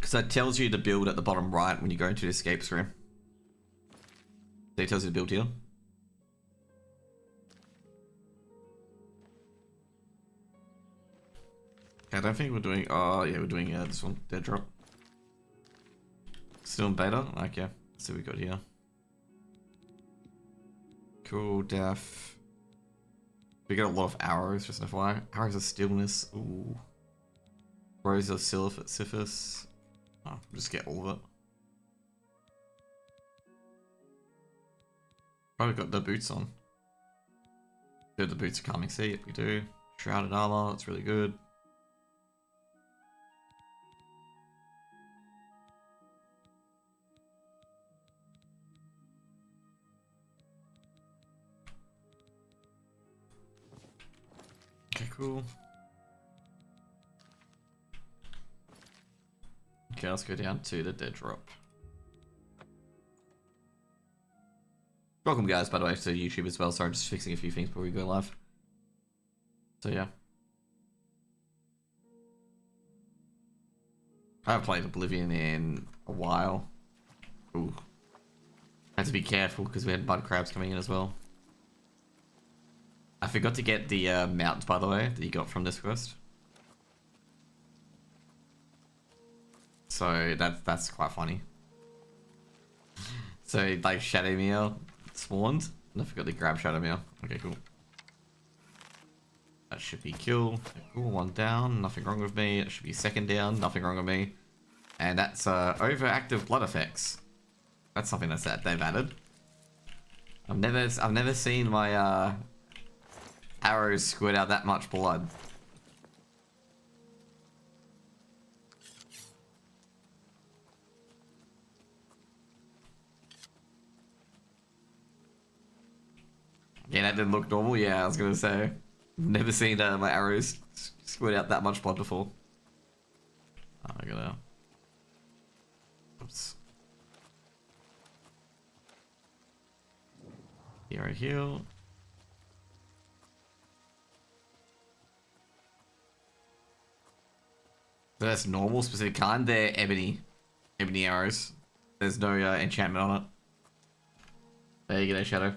Because that tells you to build at the bottom right when you go into the escape screen. So it tells you to build here. I don't think we're doing... Oh, yeah, we're doing this one. Dead drop. Still in beta? Okay. Let's see what we got here. Cool, def. We got a lot of arrows, just an FYI. Arrows of stillness. Ooh. Rose of Sisyphus. Oh, just get all of it. Probably got the boots on. Do the boots of calming seat? We do. Shrouded armor, that's really good. Okay, cool. Okay, let's go down to the dead drop. Welcome guys, by the way, to YouTube as well. Sorry, just fixing a few things before we go live. So yeah. I haven't played Oblivion in a while. Ooh. Had to be careful because we had mud crabs coming in as well. I forgot to get the mountains, by the way, that you got from this quest. So that's quite funny. So like Shadowmere spawned, and I forgot to grab Shadowmere. Okay, cool. That should be kill. Cool, one down, nothing wrong with me. It should be second down, nothing wrong with me. And that's overactive blood effects. That's something that they've added. I've never seen my arrows squirt out that much blood. Yeah, that didn't look normal. Yeah, I was gonna say, never seen my arrows squirt out that much blood before. Oh, I gotta. Oops. Hero heal. That's normal, specific kind. They're ebony arrows. There's no enchantment on it. There you go, Shadow.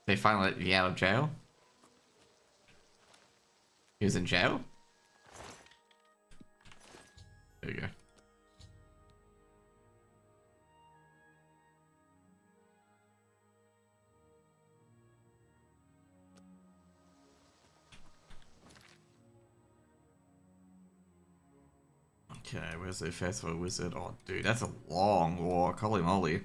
They finally let you out of jail? He was in jail? There you go. Okay, where's the festival wizard? Oh, dude, that's a long walk. Holy moly.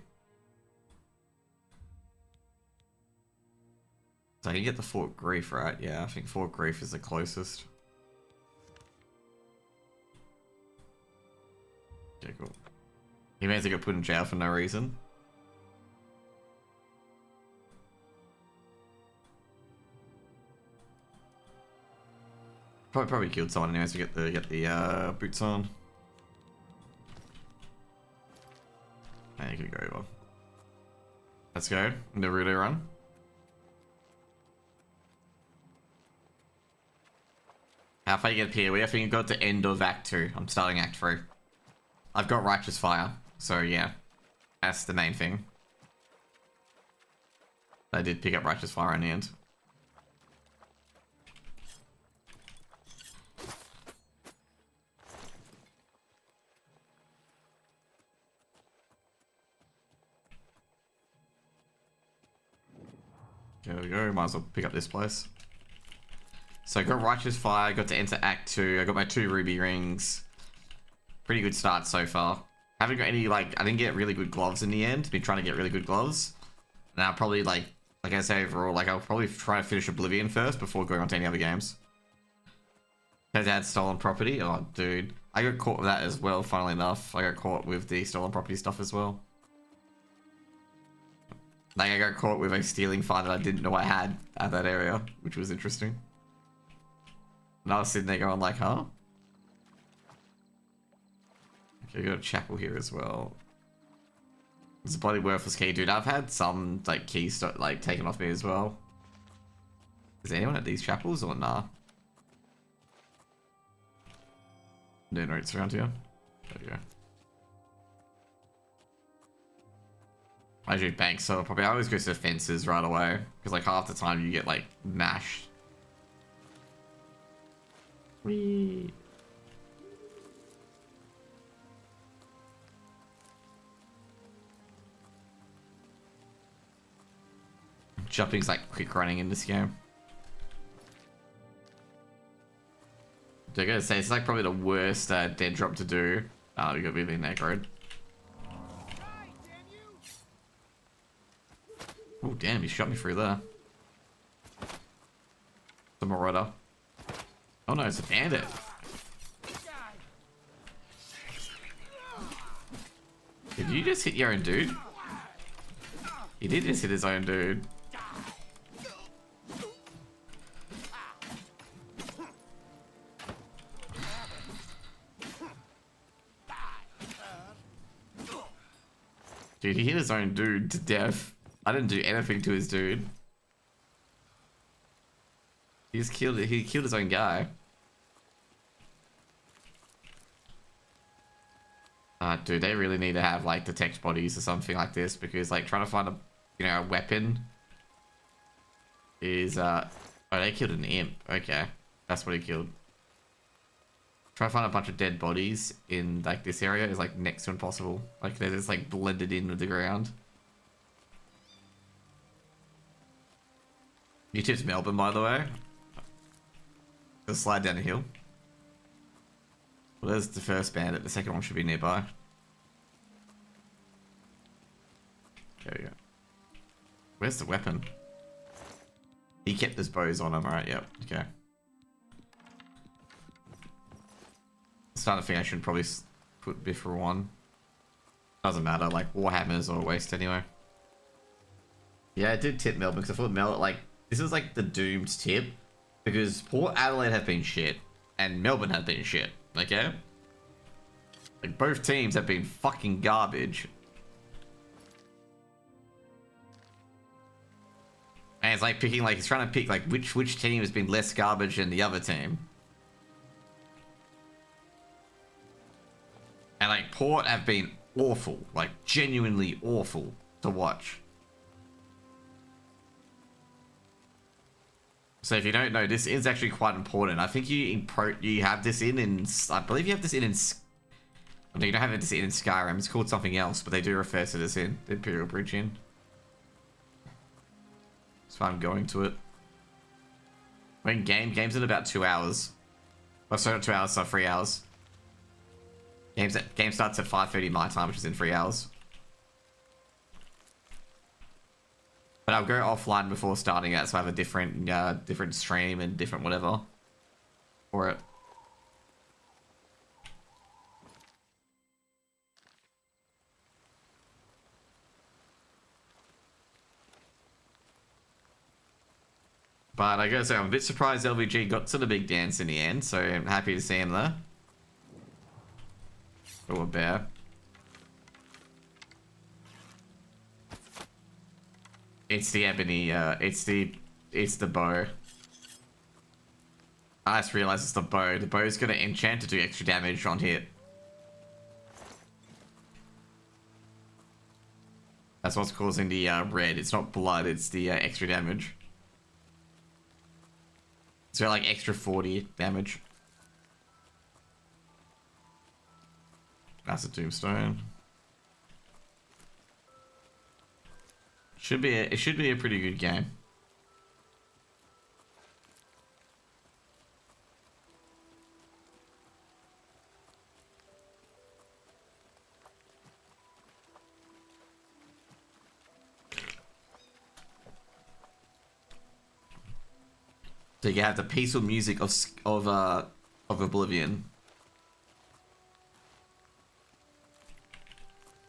So you get the Fort Grief, right? Yeah, I think Fort Grief is the closest. Okay, cool. He means he got put in jail for no reason. Probably killed someone anyways to get the boots on. And you could go over. Let's go. Naruto run. How far you get PoE? I think you got to end of Act 2. I'm starting Act 3. I've got Righteous Fire, so yeah. That's the main thing. I did pick up Righteous Fire in the end. There we go, might as well pick up this place. So I got Righteous Fire, got to enter Act 2, I got my 2 ruby rings. Pretty good start so far. Haven't got any, like, I didn't get really good gloves in the end. Been trying to get really good gloves. And I'll probably, like I say overall, like, I'll probably try to finish Oblivion first before going on to any other games. Has had stolen property? Oh, dude. I got caught with that as well, funnily enough. I got caught with the stolen property stuff as well. Like, I got caught with a stealing fine that I didn't know I had at that area, which was interesting. And I was sitting there going like, huh? Okay, we got a chapel here as well. It's a bloody worthless key, dude. I've had some, like, keys, like, taken off me as well. Is there anyone at these chapels or nah? No notes around here. There we go. I do banks, so probably I always go to the fences right away. Because like half the time you get like mashed. Whee! Jumping's like quick running in this game. I gotta say, it's like probably the worst dead drop to do. We got really necroed. Oh damn, he shot me through there. The Marauder. Oh no, it's a bandit. Did you just hit your own dude? He did just hit his own dude. Dude, he hit his own dude to death. I didn't do anything to his dude. He just killed it. He killed his own guy. Dude, they really need to have like detect bodies or something like this, because like trying to find a, you know, a weapon is oh, they killed an imp. Okay, that's what he killed. Try to find a bunch of dead bodies in like this area is like next to impossible. Like they're just like blended in with the ground. YouTube's Melbourne, by the way. Let's slide down the hill. Well, there's the first bandit. The second one should be nearby. There we go. Where's the weapon? He kept his bows on him, alright, yep, okay. Starting to think I should probably put Bifrost on. Doesn't matter, like Warhammers or waste anyway. Yeah, I did tip Melbourne because I thought Melbourne, like, this was like the doomed tip. Because Port Adelaide have been shit and Melbourne have been shit, okay? Like both teams have been fucking garbage. And it's like picking, like, he's trying to pick like which team has been less garbage than the other team. And like Port have been awful, like genuinely awful to watch. So if you don't know, this is actually quite important. I think you have this in I believe you have this in I mean, you don't have this in Skyrim. It's called something else, but they do refer to this in the Imperial Bridge Inn. So I'm going to it. When game's in about 2 hours. Oh, sorry, not 2 hours, so 3 hours. Game starts at 5:30 my time, which is in 3 hours. But I'll go offline before starting it, so I have a different stream and different whatever for it. But I gotta say, I'm a bit surprised LVG got to the big dance in the end, so I'm happy to see him there. Oh, a bear. It's the ebony, it's the bow. I just realized it's the bow. The bow's gonna enchant to do extra damage on hit. That's what's causing the red. It's not blood, it's the extra damage. So like extra 40 damage. That's a tombstone. It should be a pretty good game. So you have the peaceful music of Oblivion.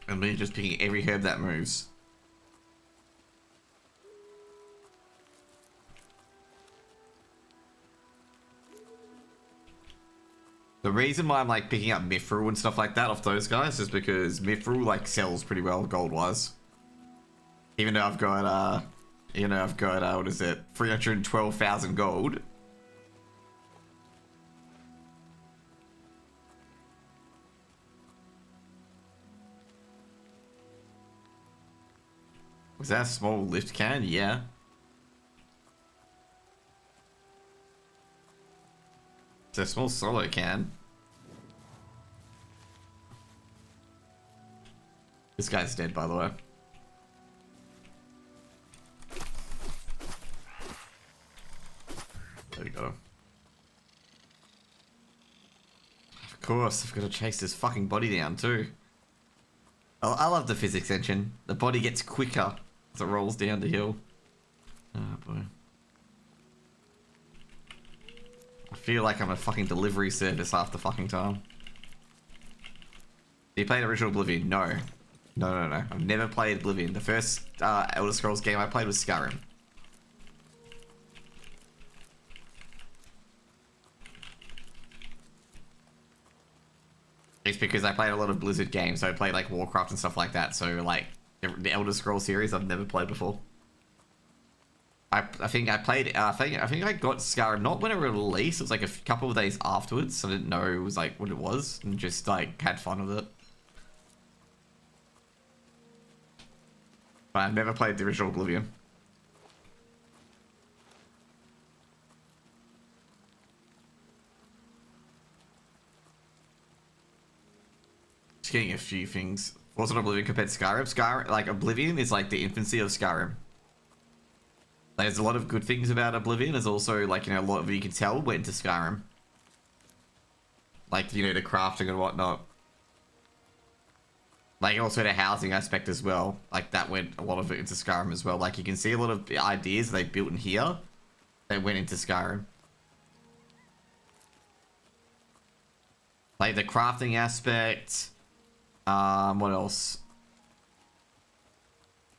And we're just picking every herb that moves. The reason why I'm like picking up Mithril and stuff like that off those guys is because Mithril like sells pretty well gold wise. Even though I've got You know, I've got, what is it, 312,000 gold. Was that a small lift can? Yeah. It's a small solo can. This guy's dead, by the way. There we go. Of course, I've got to chase this fucking body down too. I love the physics engine. The body gets quicker as it rolls down the hill. Oh boy. I feel like I'm a fucking delivery service half the fucking time. You played original Oblivion? No. No. I've never played Oblivion. The first Elder Scrolls game I played was Skyrim. It's because I played a lot of Blizzard games, so I played like Warcraft and stuff like that. So like the Elder Scrolls series, I've never played before. I think I played. I think I got Skyrim not when it released. It was like a couple of days afterwards. So I didn't know it was like what it was, and just like had fun with it. But I've never played the original Oblivion. Just getting a few things. Wasn't Oblivion compared to Skyrim? Skyrim, like Oblivion is like the infancy of Skyrim. There's a lot of good things about Oblivion. There's also like, you know, a lot of you can tell went into Skyrim. Like, you know, the crafting and whatnot. Like also the housing aspect as well. Like that went a lot of it into Skyrim as well. Like you can see a lot of ideas they built in here that went into Skyrim. Like the crafting aspect. What else?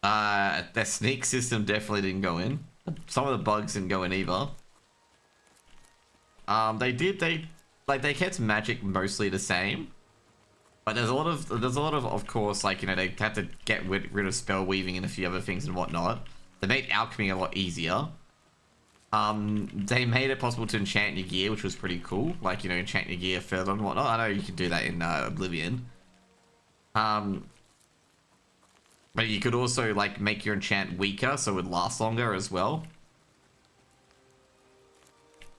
The sneak system definitely didn't go in. Some of the bugs didn't go in either. They kept magic mostly the same. But there's a lot of course, like, you know, they had to get rid of spell weaving and a few other things and whatnot. They made alchemy a lot easier. They made it possible to enchant your gear, which was pretty cool. Like, you know, enchant your gear further and whatnot. I know you can do that in Oblivion. But you could also, like, make your enchant weaker so it would last longer as well.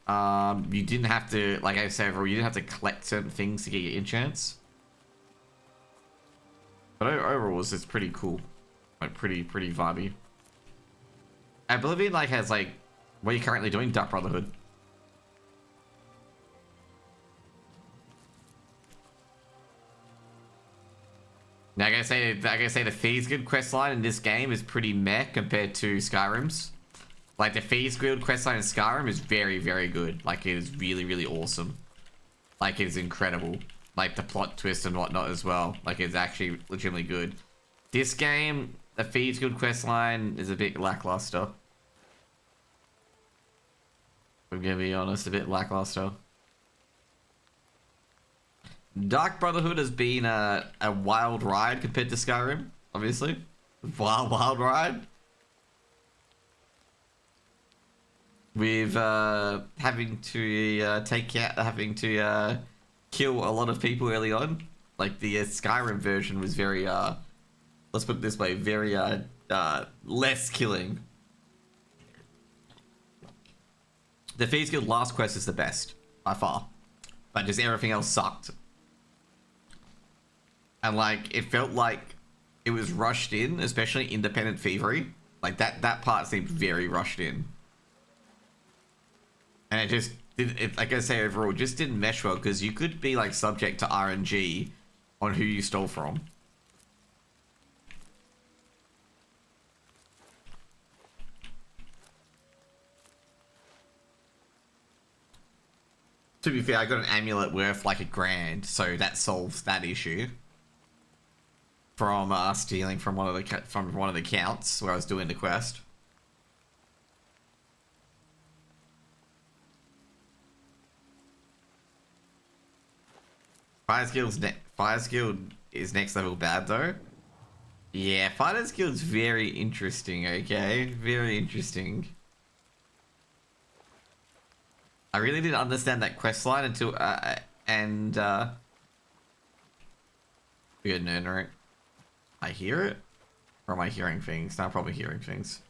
You didn't have to, like I said, you didn't have to collect certain things to get your enchants. But overall, it's pretty cool. Like, pretty vibey. Oblivion, like, has, like... What are you currently doing? Dark Brotherhood. Now, I gotta say the Thieves Guild questline in this game is pretty meh compared to Skyrim's. Like, the Thieves Guild questline in Skyrim is very, very good. Like, it is really, really awesome. Like, it is incredible. Like, the plot twist and whatnot as well. Like, it's actually legitimately good. This game, the Thieves Guild questline is a bit lackluster. I'm gonna be honest, a bit lackluster. Dark Brotherhood has been a wild ride compared to Skyrim, obviously. Wild ride. With having to kill a lot of people early on. Like the Skyrim version was very let's put it this way, very less killing. The Thieves Guild last quest is the best by far, but just everything else sucked. And like it felt like it was rushed in, especially Independent Thievery. Like that part seemed very rushed in, and it just did. Like I say, overall, it just didn't mesh well because you could be like subject to RNG on who you stole from. To be fair, I got an amulet worth like $1,000, so that solves that issue. From stealing from one of the accounts where I was doing the quest. Fire Guild is next level bad though. Yeah, Fighter's Guild's very interesting, okay? Very interesting. I really didn't understand that quest line until, we got an earner. I hear it? Or am I hearing things? No, I'm probably hearing things.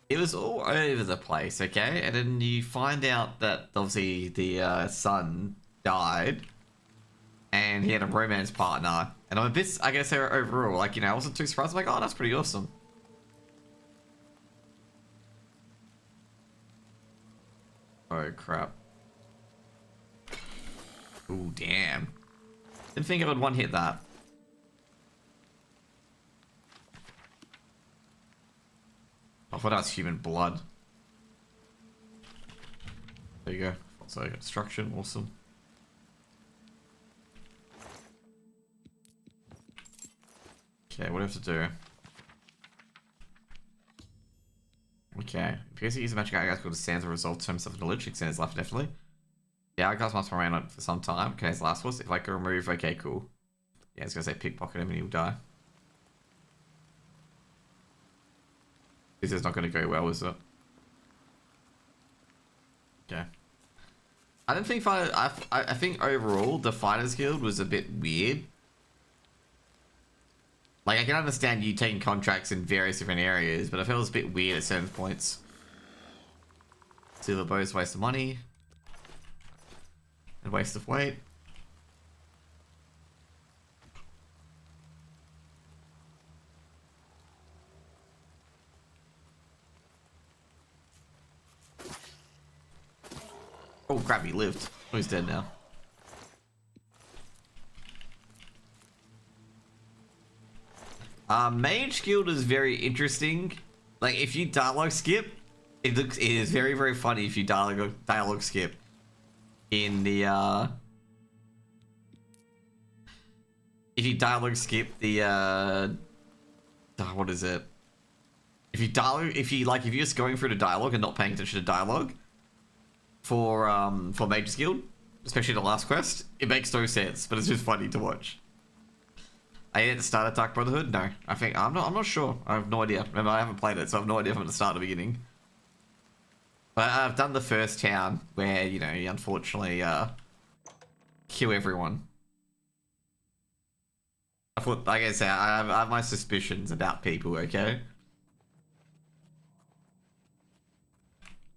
It was all over the place, okay? And then you find out that obviously the son died and he had a romance partner. And I'm a bit, I guess, overall, like, you know, I wasn't too surprised. I'm like, oh, that's pretty awesome. Oh, crap. Ooh, damn. Didn't think I would one-hit that. I thought that was human blood. There you go. So, destruction, awesome. Okay, what do I have to do? Okay. Because he uses magic outcast called Sands will resolve to himself into literally Sands left, definitely. The outcast must remain on it for some time. Okay, his last was if I could remove, okay, cool. Yeah, I was gonna say pickpocket him and he'll die. This is not gonna go well, is it? Okay. I don't think I think overall the Fighters Guild was a bit weird. Like I can understand you taking contracts in various different areas, but I felt it was a bit weird at certain points. Silver bows, waste of money. And waste of weight. Oh crap, he lived. Oh, he's dead now. Mage Guild is very interesting. Like if you dialogue skip, it is very, very funny if you dialogue skip in the if you dialogue skip the what is it? If you're just going through the dialogue and not paying attention to dialogue for Mage's Guild, especially the last quest, it makes no sense, but it's just funny to watch. I didn't start at Dark Brotherhood? No. I'm not sure. I have no idea. Remember, I haven't played it, so I have no idea if I'm gonna start at the beginning. But I've done the first town where, you know, you unfortunately kill everyone. I thought, like I said, I have my suspicions about people, okay?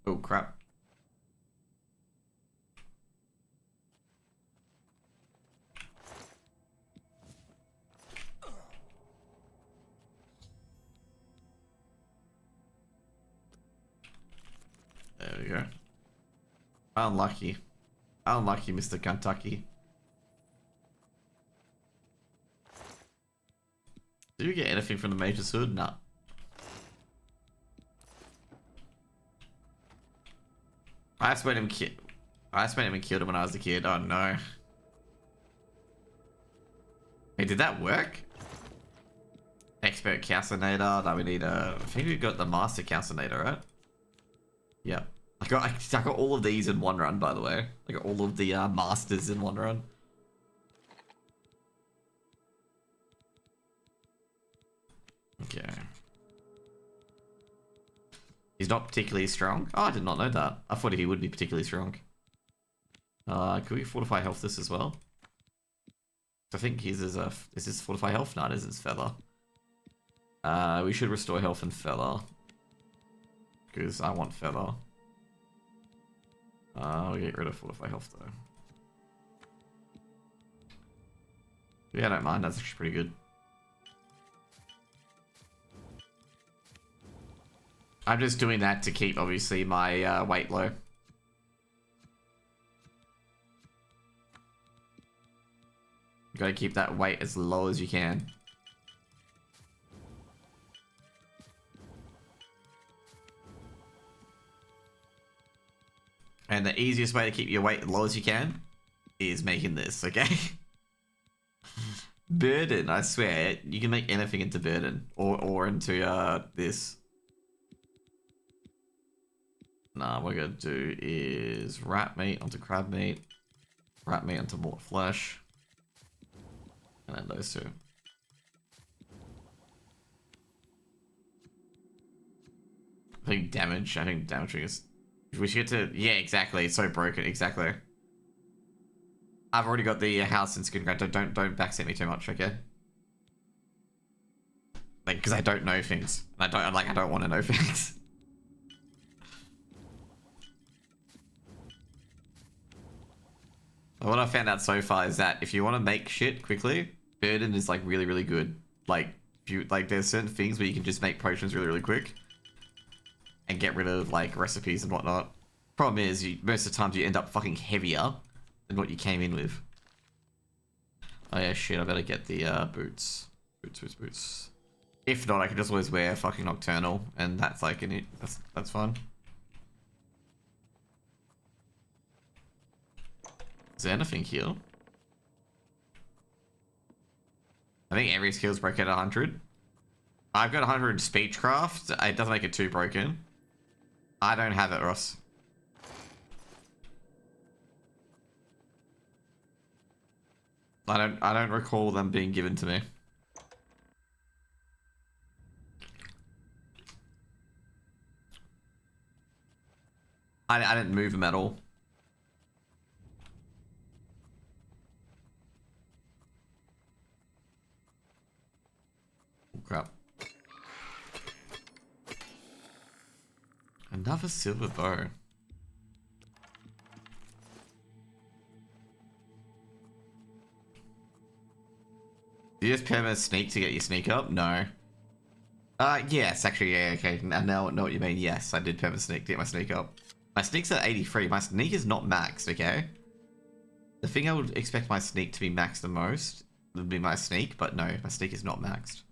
Oh crap. There we go. Unlucky. Unlucky, Mr. Kentucky. Did you get anything from the Mage's Hood? Nah. I just made him and killed him when I was a kid. Oh no. Hey, did that work? Expert Calcinator. That we need a. I think we got the Master Calcinator, right? Yep. I got all of these in one run, by the way. I got all of the masters in one run. Okay. He's not particularly strong. Oh, I did not know that. I thought he would be particularly strong. Could we fortify health this as well? I think his is this fortify health? No, this is feather. We should restore health and feather. Because I want feather. We'll get rid of fortify health though. Yeah, I don't mind. That's actually pretty good. I'm just doing that to keep, obviously, my weight low. You gotta keep that weight as low as you can. And the easiest way to keep your weight as low as you can is making this, okay? Burden, I swear, you can make anything into burden or into this. Nah, what we're gonna do is rat meat onto crab meat, rat meat onto more flesh, and then those two. think damage. I think damage is. We should get to. Yeah, exactly. It's so broken. Exactly. I've already got the house and skin grant. Don't backseat me too much, okay? Like, because I don't know things. I don't want to know things. What I found out so far is that if you want to make shit quickly, Burden is like really, really good. Like, if you like, there's certain things where you can just make potions really, really quick and get rid of like recipes and whatnot. Problem is, most of the times you end up fucking heavier than what you came in with. Oh yeah, shit! I better get the boots. Boots. If not, I can just always wear fucking Nocturnal, and that's like that's fun. Is there anything here? I think every skill's broken at 100. I've got 100 in Speechcraft. It doesn't make it too broken. I don't have it, Ross. I don't recall them being given to me. I didn't move them at all. Oh, crap. Another silver bow. Do you just permanent sneak to get your sneak up? No. Yes, actually, yeah, okay. Now I know what you mean. Yes, I did permanent sneak to get my sneak up. My sneak's at 83. My sneak is not maxed, okay? The thing I would expect my sneak to be maxed the most would be my sneak, but no, my sneak is not maxed.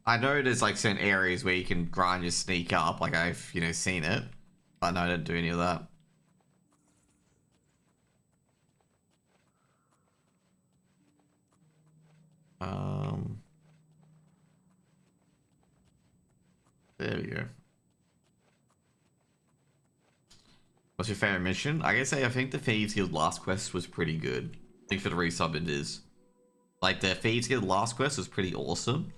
I know there's like certain areas where you can grind your sneak up, like I've, you know, seen it. But no, I don't do any of that. There we go. What's your favorite mission? I gotta say, I think the Thieves Guild last quest was pretty good. I think for the resub it is. Like, the Thieves Guild last quest was pretty awesome.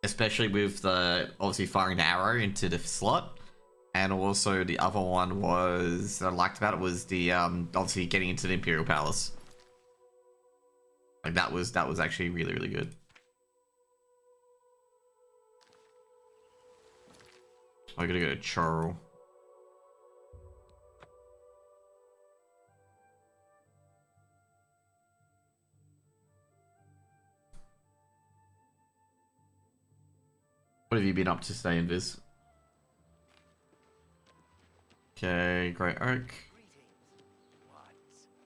Especially with the, obviously, firing the arrow into the slot. And also the other one was, that I liked about it was the, obviously getting into the Imperial Palace. Like, that was actually really, really good. I gotta go to Chorrol. What have you been up to today, Invis? Okay, Great Oak.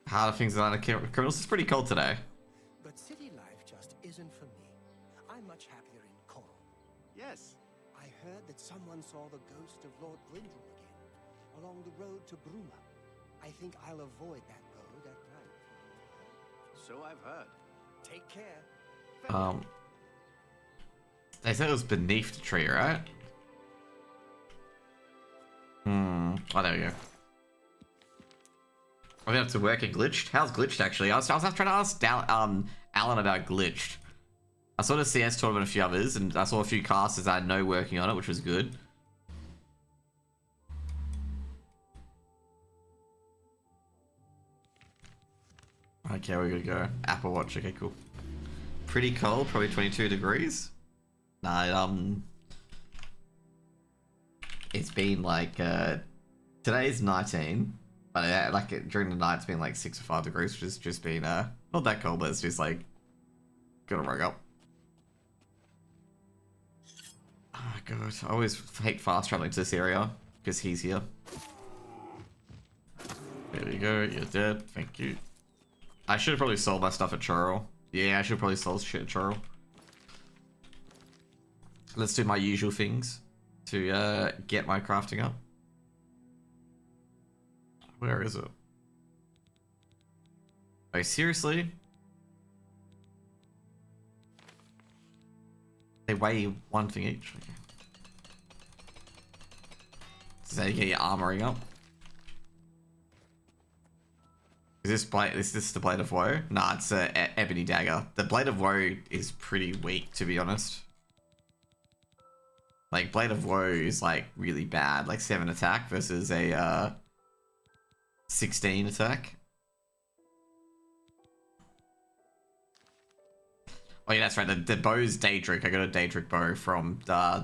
How are things on criminals? It's pretty cold today. But city life just isn't for me. I'm much happier in Coral. Yes. I heard that someone saw the ghost of Lord Grindrel again, along the road to Bruma. I think I'll avoid that road at night. So I've heard. Take care. They said it was beneath the tree, right? Oh, there we go. I'm gonna have to work at Glitched. How's Glitched actually? I was trying to ask Alan about Glitched. I saw the CS tournament and a few others, and I saw a few casters I know working on it, which was good. Okay, we're gonna go. Apple Watch. Okay, cool. Pretty cold, probably 22 degrees. Nah, it's been like today's 19, but like during the night it's been like 6 or 5 degrees, which has just been not that cold, but it's just like gotta rug up. Oh god, I always hate fast traveling to this area because he's here. There you go, you're dead. Thank you. I should have probably sold my stuff at Chorrol. Yeah, I should probably sell shit at Chorrol. Let's do my usual things to get my crafting up. Where is it? Oh, seriously? They weigh one thing each. Okay. So you get your armoring up. Is this the Blade of Woe? Nah, it's a Ebony Dagger. The Blade of Woe is pretty weak, to be honest. Like, Blade of Woe is, like, really bad. Like, 7 attack versus a, 16 attack. Oh yeah, that's right. The bow's Daedric. I got a Daedric bow from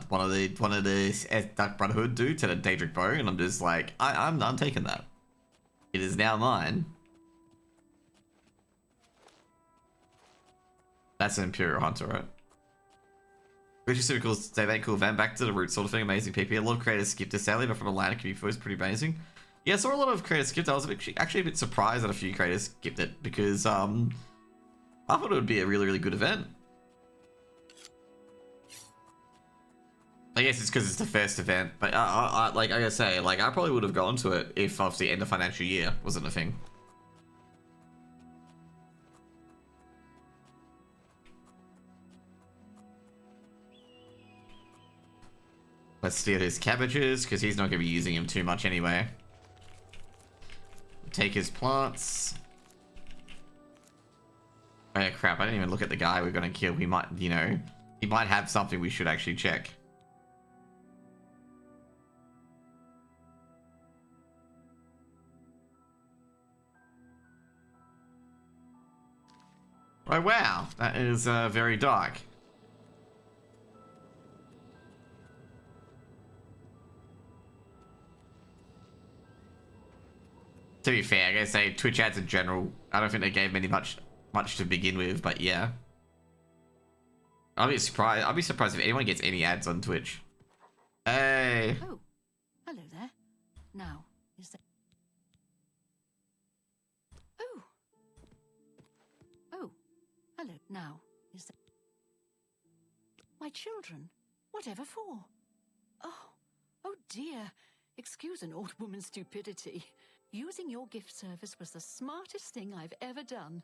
one of the Dark Brotherhood dude to the Daedric bow, and I'm just like, I'm taking that. It is now mine. That's an Imperial Hunter, right? Which is super cool. Say that cool van back to the root sort of thing. Amazing PP. A lot of creators skipped this alley, but from Atlanta community was pretty amazing. Yeah, I saw a lot of creators skip it. I was actually a bit surprised that a few creators skipped it because I thought it would be a really good event. I guess it's because it's the first event, but like I say, like I probably would have gone to it if obviously end of financial year wasn't a thing. Let's steal his cabbages because he's not going to be using him too much anyway. Take his plants. Oh yeah, crap, I didn't even look at the guy we're going to kill. He might, you know, he might have something we should actually check. Oh wow, that is very dark. To be fair, I gotta say Twitch ads in general, I don't think they gave many much to begin with, but yeah. I'll be surprised if anyone gets any ads on Twitch. Hey. Oh, hello there. Now, is there... Oh. Oh, hello. Now, is there... My children? Whatever for? Oh dear. Excuse an old woman's stupidity. Using your gift service was the smartest thing I've ever done.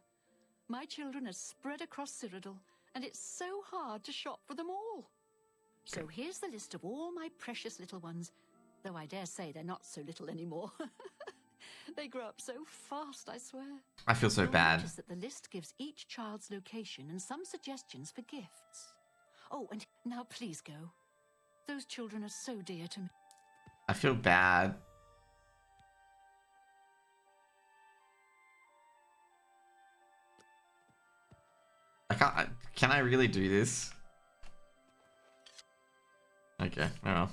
My children are spread across Cyrodiil, and it's so hard to shop for them all. So here's the list of all my precious little ones, though I dare say they're not so little anymore. They grow up so fast, I swear. I feel so bad. Notice that the list gives each child's location and some suggestions for gifts. Oh, and now please go. Those children are so dear to me. I feel bad. Can I really do this? Okay, well.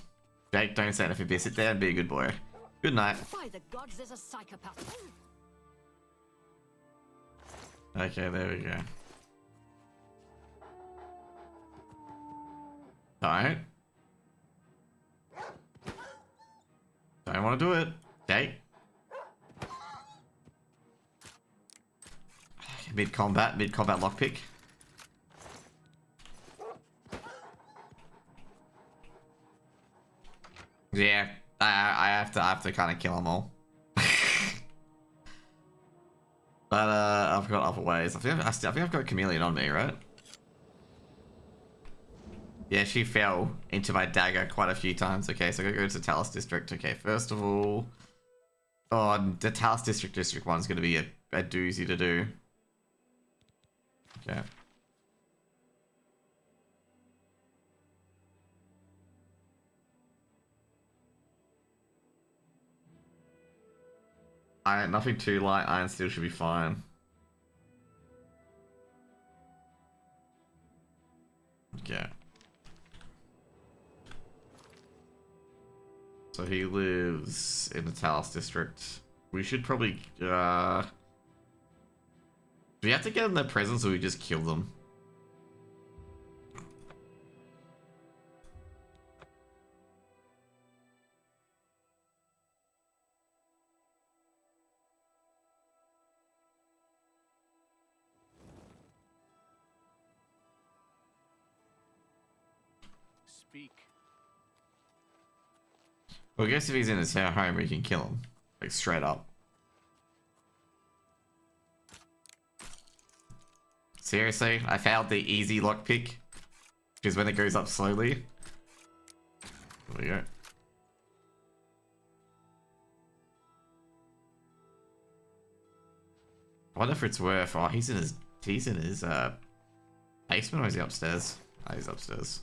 Jake, don't say anything. Sit there and be a good boy. Good night. By the gods, there's a psychopath. Okay, there we go. Don't want to do it. Jake. Mid-combat lockpick. Yeah, I have to kind of kill them all. But I've got other ways. I think I've got a chameleon on me, right? Yeah, she fell into my dagger quite a few times. Okay, so I gotta go to Talus District. Okay, first of all, oh, the Talus District 1's gonna be a doozy to do. Okay. Nothing too light. Iron Steel should be fine. Okay. So he lives in the Talus District. We should probably, do we have to get in their presence or we just kill them? Speak. Well, I guess if he's in his home, we can kill him. Like, straight up. Seriously? I found the easy lockpick. Which is when it goes up slowly. There we go. I wonder if it's worth. Oh, he's in his basement, or is he upstairs? Oh, he's upstairs.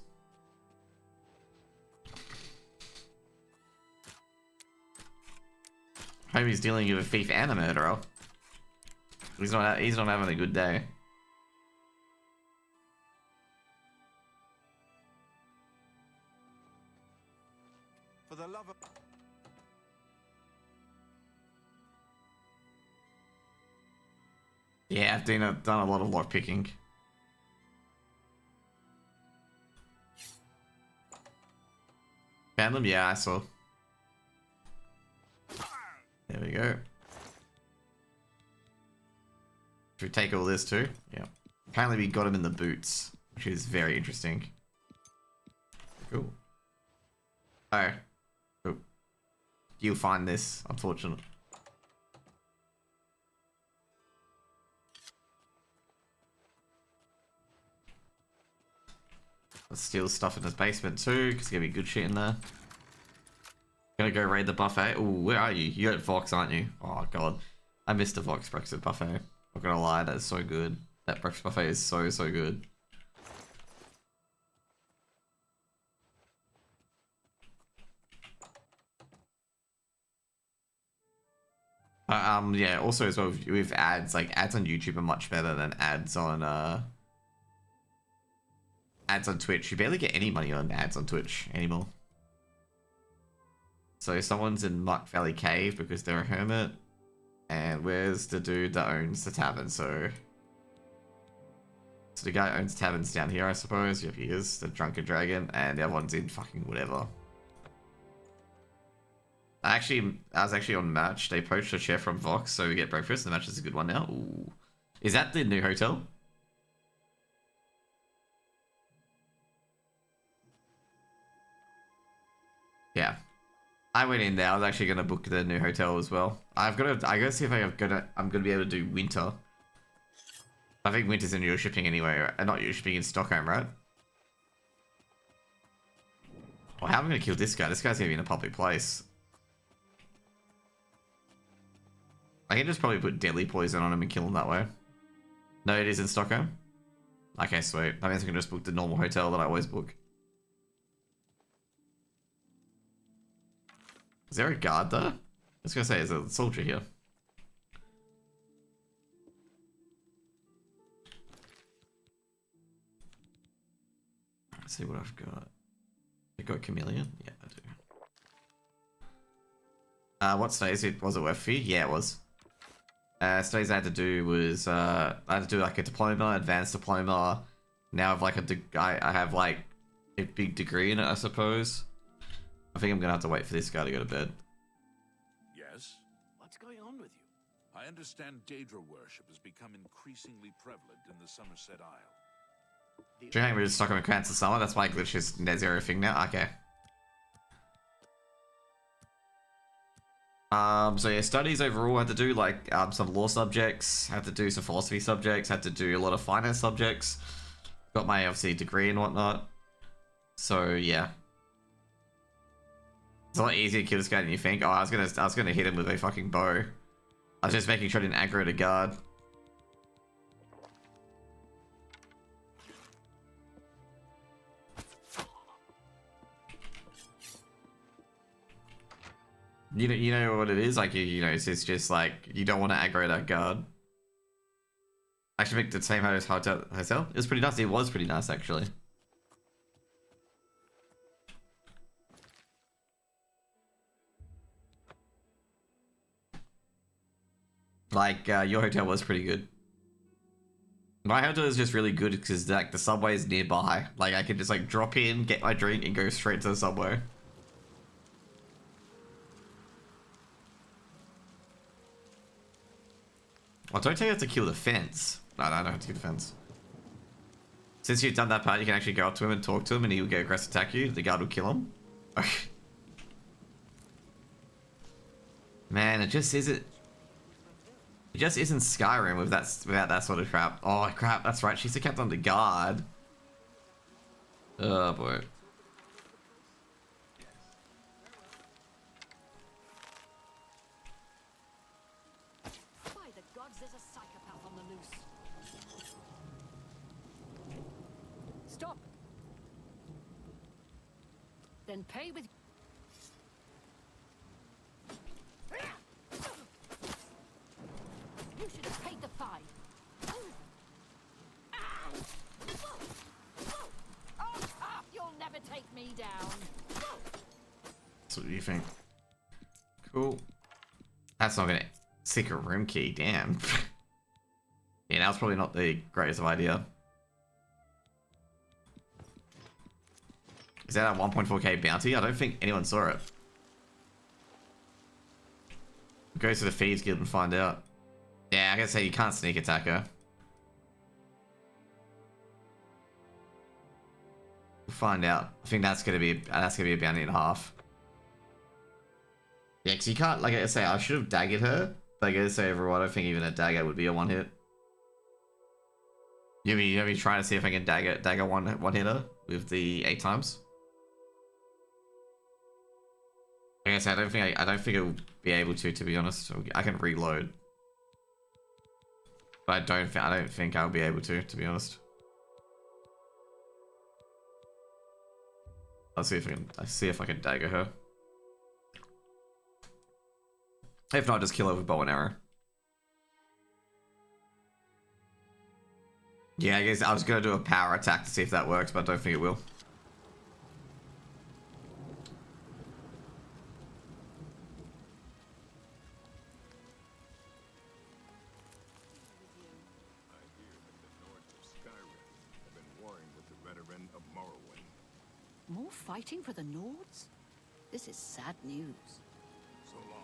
Maybe he's dealing with a thief and a murderer. He's not having a good day. For the love of... Yeah, I've done a lot of lock picking. Found them? Yeah, I saw. There we go. Should we take all this too? Yeah. Apparently we got him in the boots, which is very interesting. Cool. Oh. Cool. You'll find this, unfortunate. Let's steal stuff in his basement too, because there's gonna be good shit in there. Gonna go raid the buffet. Ooh, where are you? You're at Vox, aren't you? Oh god. I missed the Vox breakfast buffet. Not gonna lie, that's so good. That breakfast buffet is so good. Yeah, also as well with ads, like ads on YouTube are much better than ads on Twitch. You barely get any money on ads on Twitch anymore. So someone's in Muck Valley Cave because they're a hermit. And where's the dude that owns the tavern? So the guy owns taverns down here, I suppose. Yep, he is. The Drunken Dragon. And the other one's in fucking whatever. I was actually on Match. They poached a chef from Vox, so we get breakfast. The Match is a good one now. Ooh. Is that the new hotel? Yeah. I went in there. I was actually gonna book the new hotel as well. I gotta see if I'm gonna be able to do winter. I think winter's in your shipping anyway, right? Not your shipping in Stockholm, right? Well, how am I gonna kill this guy? This guy's gonna be in a public place. I can just probably put deadly poison on him and kill him that way. No, it is in Stockholm. Okay, sweet. That means I can just book the normal hotel that I always book. Is there a guard there? I was gonna say, there's a soldier here. Let's see what I've got. I got Chameleon? Yeah, I do. What studies was it worth for you? Yeah, it was. Studies I had to do was I had to do like a diploma, advanced diploma. Now I have like I have like a big degree in it, I suppose. I think I'm gonna have to wait for this guy to go to bed. Yes? What's going on with you? I understand Daedra worship has become increasingly prevalent in the Somerset Isle. Do you think we're just stuck on a Cancer Summer? That's why Glitch is net zero thing now? Okay. So yeah, studies overall, had to do like some law subjects, had to do some philosophy subjects, had to do a lot of finance subjects. Got my obviously degree and whatnot. So yeah. It's a lot easier to kill this guy than you think. Oh, I was gonna hit him with a fucking bow. I was just making sure I didn't aggro the guard. You know what it is? Like, you know, it's just like, you don't want to aggro that guard. Actually, make the same hotel. It was pretty nice. It was pretty nice, actually. Like, your hotel was pretty good. My hotel is just really good because, like, the subway is nearby. Like, I can just, like, drop in, get my drink, and go straight to the subway. Well, don't tell you have to kill the fence. No, I don't have to kill the fence. Since you've done that part, you can actually go up to him and talk to him, and he'll get aggressive attack you. The guard will kill him. Man, it just isn't. It just isn't Skyrim without that sort of crap. Oh crap, that's right. She's the kept on the guard. Oh boy. Stop. Then pay with... You should have paid the fine. You'll never take me down. So what do you think? Cool. That's not gonna... Secret room key, damn. Yeah, that was probably not the greatest of idea. Is that a 1.4k bounty? I don't think anyone saw it. Go to the Thieves Guild and find out. Yeah, I gotta say you can't sneak attack her. We'll find out. I think that's gonna be a bounty and a half. Yeah, because you can't, like I say, I should have daggered her. But I gotta say, everyone, I don't think even a dagger would be a one hit. You want me trying to see if I can dagger one hitter with the 8 times? Like I said, I don't think it'll be able to be honest. I can reload, but I don't think I'll be able to be honest. I'll see if I can dagger her. If not, just kill her with bow and arrow. Yeah, I guess I was gonna do a power attack to see if that works, but I don't think it will. More fighting for the Nords? This is sad news. So long.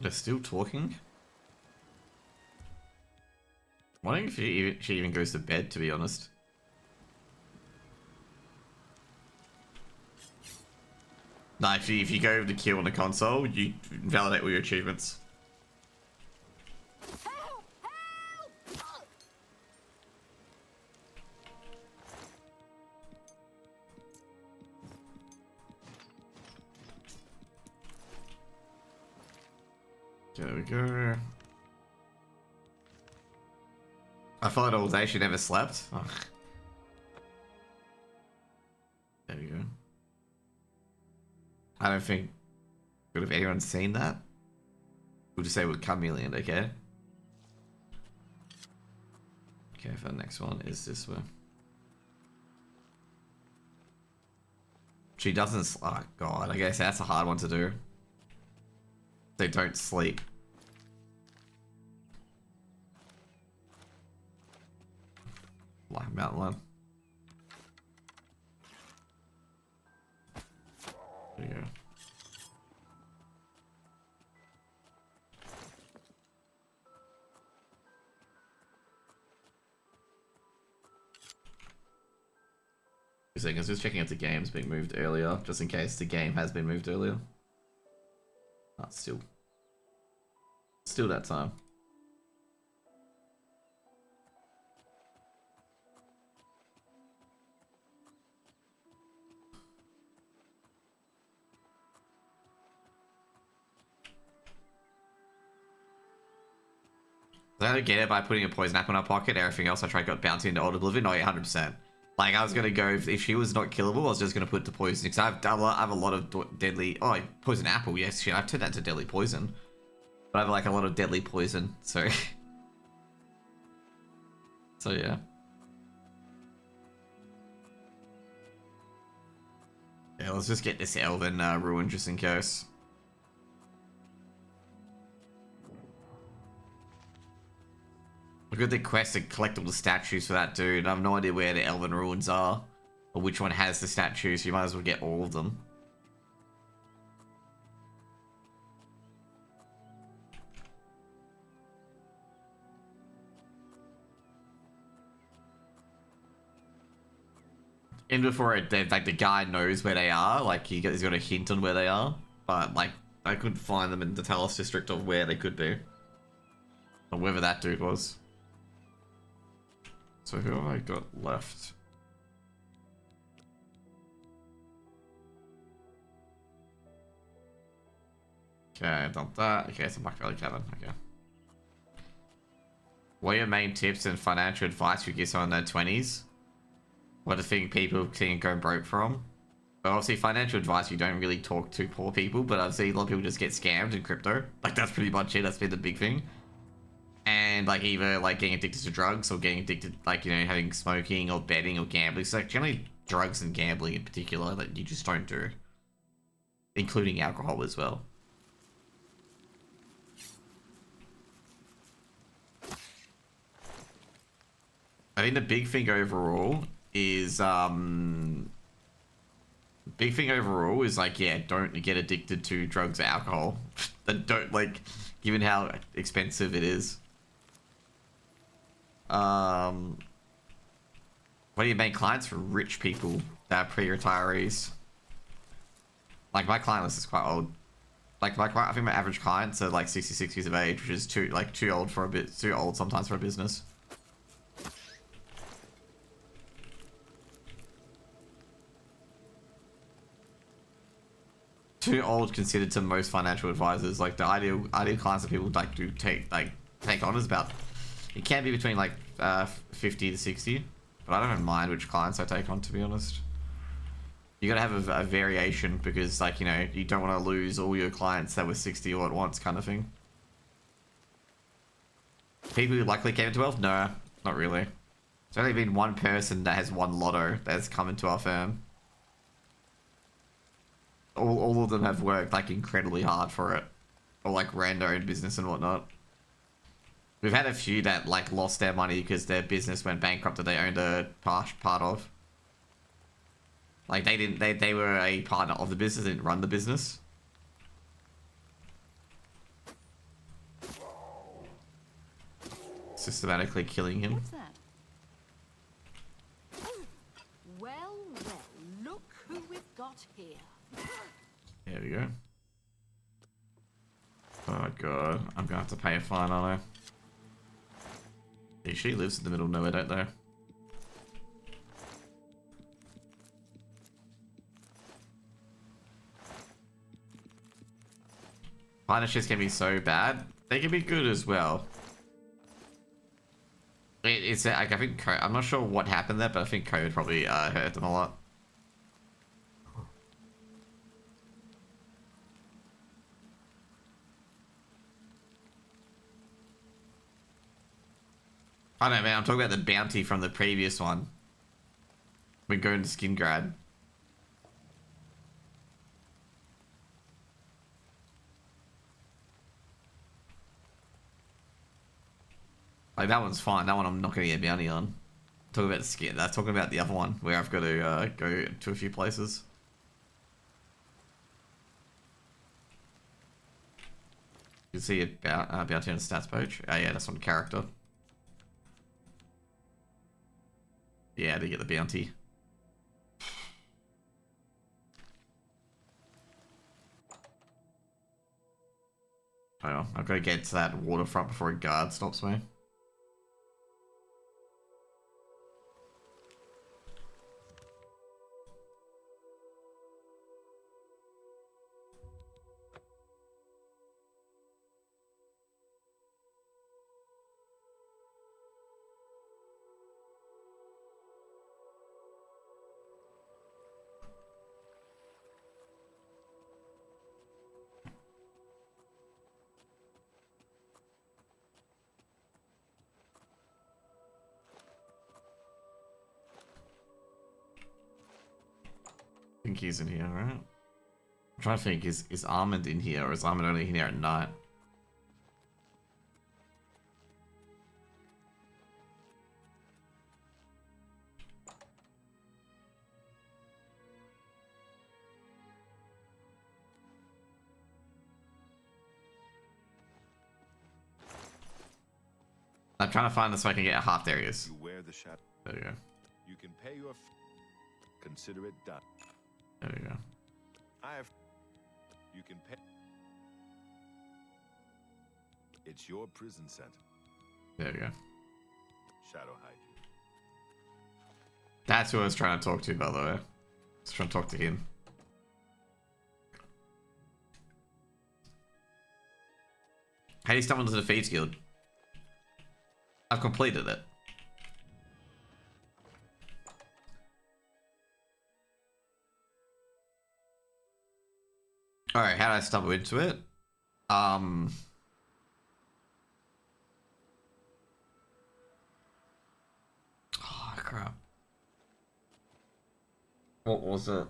They're still talking? I'm wondering if she even goes to bed, to be honest. Nah, if you go to kill on the console, you validate all your achievements. Help! Help! There we go. I thought all day she never slept. Ugh. There we go. I don't think... Could have anyone seen that? We'll just say we're chameleon, okay? Okay, for the next one is this one. She doesn't... Oh, God. I guess that's a hard one to do. They don't sleep. Like mountain lion. There you go. I was just checking if the game's being moved earlier, just in case the game has been moved earlier. Oh, still that time. I don't get it by putting a poison apple in her pocket. Everything else I tried got bouncing into Old Oblivion. Oh, yeah, 100%. Like, I was going to go, if she was not killable, I was just going to put the poison. Because I have a lot of deadly... Oh, poison apple, yes. Shit, I've turned that to deadly poison. But I have, like, a lot of deadly poison, so... So, yeah. Yeah, let's just get this Elven ruin just in case. I got the quest to collect all the statues for that dude. I have no idea where the Elven ruins are. Or which one has the statues, so you might as well get all of them. In before it, like the guy knows where they are, like he's got a hint on where they are, but like I couldn't find them in the Talos district of where they could be. Or whoever that dude was. So who have I got left? Okay, I've done that. Okay, it's a Black Valley Cabin. Okay. What are your main tips and financial advice you give someone in their 20s? What do you think people can go broke from? But obviously, financial advice, you don't really talk to poor people, but I've seen a lot of people just get scammed in crypto. Like, that's pretty much it. That's been the big thing. And, like, either, like, getting addicted to drugs or getting addicted, like, you know, having smoking or betting or gambling. So, like, generally, drugs and gambling in particular that you just don't do. Including alcohol as well. I think the big thing overall is, like, yeah, don't get addicted to drugs or alcohol. That don't, like, given how expensive it is. What are your main clients? For rich people that are pre-retirees. Like, my client list is quite old. Like, I think my average clients are like 66 years of age, which is too old for too old sometimes for a business. Too old considered to most financial advisors. Like, the ideal clients that people like to take on is about, it can be between like 50 to 60, but I don't mind which clients I take on, to be honest. You gotta have a variation because, like, you know, you don't want to lose all your clients that were 60 all at once, kind of thing. People who likely came into wealth? No, not really. There's only been one person that has won lotto that's come into our firm. All of them have worked, like, incredibly hard for it. Or, like, ran their own business and whatnot. We've had a few that, like, lost their money because their business went bankrupt that they owned a part of. Like, they were a partner of the business, they didn't run the business. Systematically killing him. What's that? Well, look who we've got here. There we go. Oh god, I'm gonna have to pay a fine, aren't I? She lives in the middle of nowhere, don't they? Partnerships can be so bad. They can be good as well. It's like, I think I'm not sure what happened there, but I think COVID probably hurt them a lot. I don't know, man. I'm talking about the bounty from the previous one. We're going to skin grad. Like, that one's fine. That one I'm not going to get a bounty on. Talking about the skin. That's talking about the other one where I've got to go to a few places. You can see about bounty on the stats page. Oh yeah, that's on character. Yeah, to get the bounty. Oh, I've got to get to that waterfront before a guard stops me. I think he's in here, right? I'm trying to think, is Armand in here, or is Armand only in here at night? I'm trying to find this so I can get a half. There he is. You wear the shadow. There we go. You can pay your consider it done. There we go. I have. You can pay. It's your prison sentence. There we go. Shadow hide you. That's who I was trying to talk to, by the way. I was trying to talk to him. How do you stumble into the Thieves Guild? I've completed it. Alright, how did I stumble into it? Oh, crap. What was it?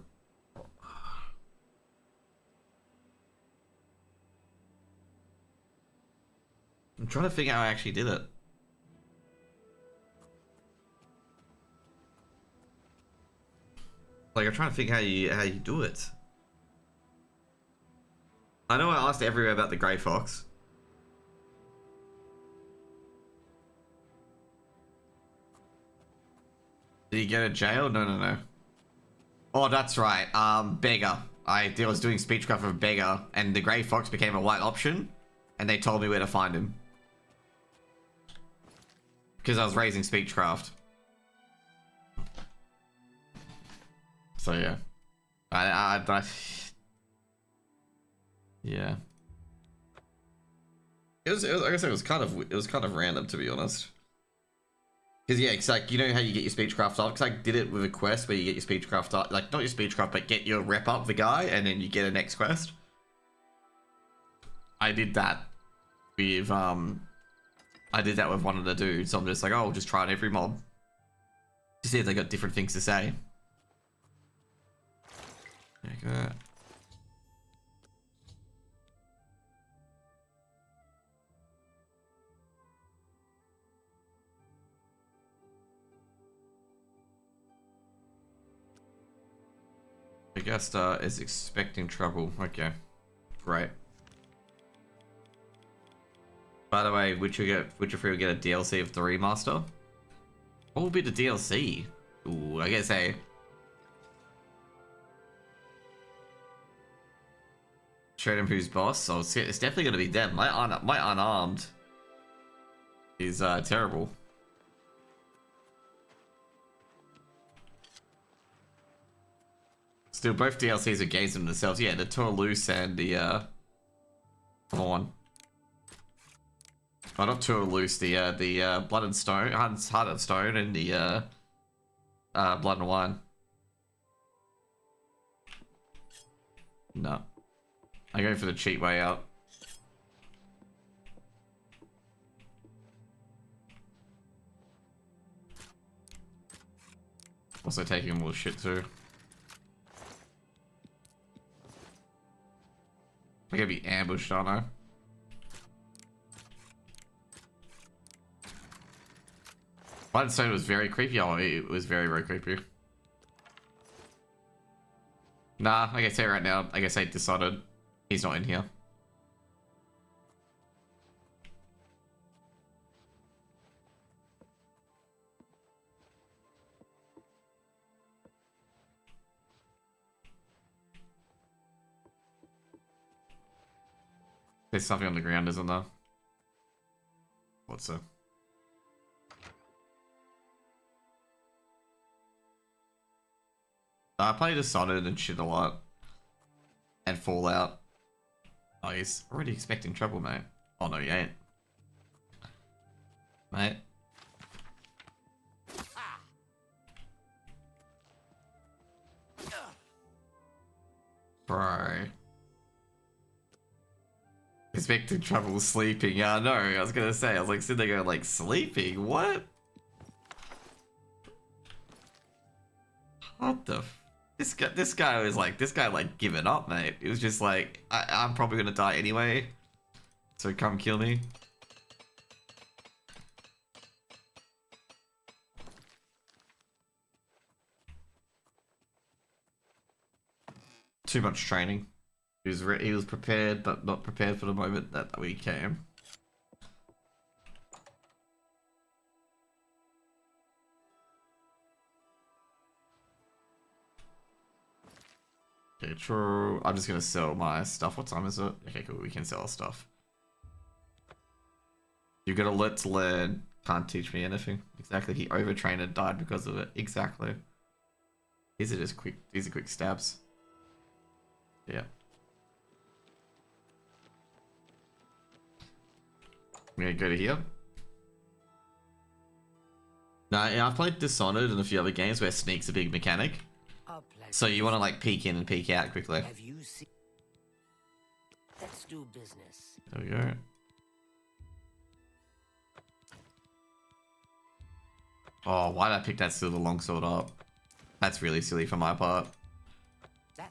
I'm trying to figure out how I actually did it. Like, I'm trying to figure how you do it. I know I asked everywhere about the Grey Fox. Did he go to jail? No. Oh, that's right. Beggar. I was doing speechcraft of Beggar, and the Grey Fox became a white option, and they told me where to find him. Because I was raising speechcraft. So yeah. Yeah. It was like I said, it was kind of random, to be honest. Because yeah, it's like, you know how you get your speechcraft up? Because I did it with a quest where you get your speechcraft up, like not your speechcraft, but get your rep up the guy, and then you get a next quest. I did that with one of the dudes. So I'm just like, oh, I'll just try it every mob to see if they got different things to say. Like that. Augusta is expecting trouble. Okay. Great. By the way, Witcher 3 will get a DLC of the remaster. What will be the DLC? Ooh, I guess showed him who's boss, so it's definitely gonna be them. My unarmed is terrible. Still, both DLCs are games in themselves. Yeah, the Toulouse and the come on. Oh, not Toulouse, the Blood and Stone, Heart and Stone, and the Blood and Wine. No. I go for the cheap way out. Also taking more shit too. I'm gonna be ambushed, aren't I? Blood and Stone was very creepy. Oh, it was very, very creepy. Nah, like I say right now, like I say, decided he's not in here. There's something on the ground, isn't there? What's it? I played Dishonored and shit a lot. And Fallout. Oh, he's already expecting trouble, mate. Oh, no, he ain't. Mate. Bro. Expecting trouble sleeping. Yeah, no, I was gonna say, I was like sitting there going, like, sleeping? What? What the f- This guy was like, giving up, mate. It was just like, I'm probably gonna die anyway. So come kill me. Too much training. He was prepared, but not prepared for the moment that we came. Okay, true. I'm just gonna sell my stuff. What time is it? Okay, cool. We can sell our stuff. You gotta let's learn. Can't teach me anything. Exactly. He overtrained and died because of it. Exactly. These are just quick. These are quick stabs. Yeah. I'm gonna go to here. Now, yeah, I've played Dishonored and a few other games where sneak's a big mechanic. So you want to like peek in and peek out quickly. Have you seen? Let's do business. There we go. Oh, why did I pick that silver longsword up? That's really silly for my part. That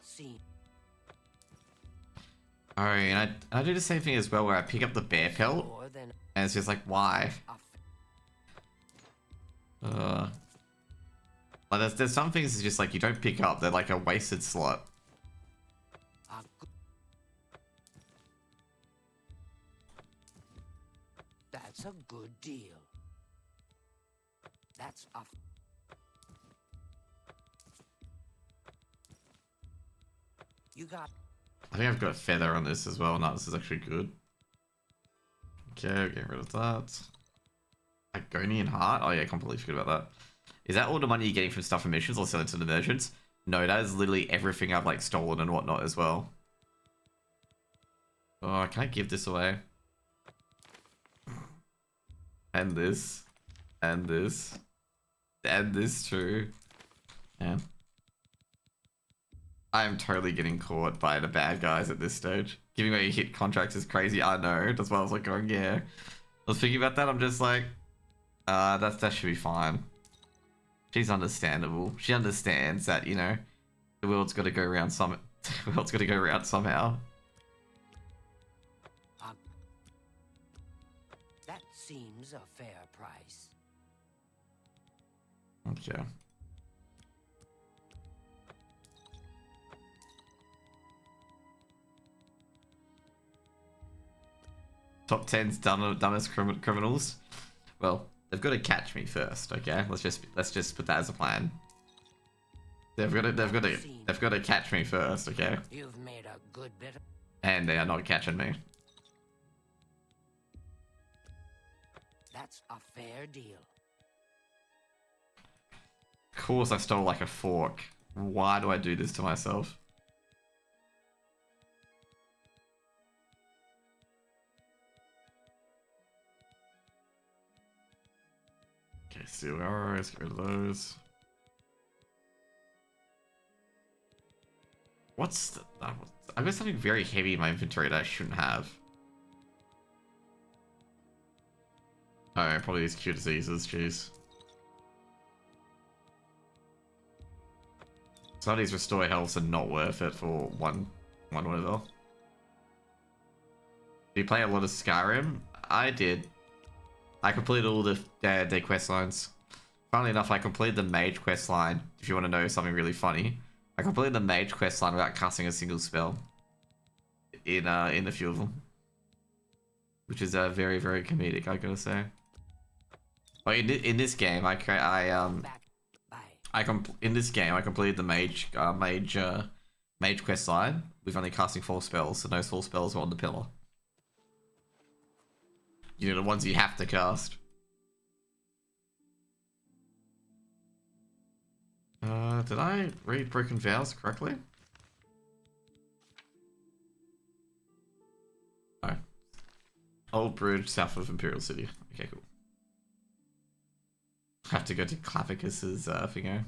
scene. Oh, and I do the same thing as well where I pick up the bear pelt More than and it's just like, why? a Like there's some things it's just like you don't pick up. They're like a wasted slot. good- That's a good deal. That's a. You got. I think I've got a feather on this as well. No, this is actually good. Okay, getting rid of that. Agonian heart? Oh yeah, I completely forgot about that. Is that all the money you're getting from stuff from missions or selling to the merchants? No, that is literally everything I've like stolen and whatnot as well. Oh, can I give this away? And this. And this. And this too. Yeah. I am totally getting caught by the bad guys at this stage. Giving away hit contracts is crazy, I know. That's why I was like going, yeah. I was thinking about that, I'm just like, that should be fine. She's understandable. She understands that, you know, the world's got to go around some. The world's got to go around somehow. That seems a fair price. Okay. Top 10's dumbest criminals. Well, they've got to catch me first. Okay, let's just put that as a plan. They've got to catch me first. Okay. You've made a good bit of. And they are not catching me. That's a fair deal. Of course, I stole like a fork. Why do I do this to myself? Okay, steel arrows, get rid of those. What's the... I've got something very heavy in my inventory that I shouldn't have. Oh, probably these cure diseases, jeez. Some of these restore healths are not worth it for one whatever. Do you play a lot of Skyrim? I did. I completed all the quest lines. Funnily enough, I completed the mage quest line. If you want to know something really funny, I completed the mage quest line without casting a single spell. In the few of them, which is very very comedic, I gotta say. But in this game, in this game I completed the mage quest line with only casting 4 spells, so those 4 spells were on the pillar. You know, the ones you have to cast. Did I read Broken Vows correctly? No. Old Bridge, south of Imperial City. Okay, cool. Have to go to Clavicus's thingo.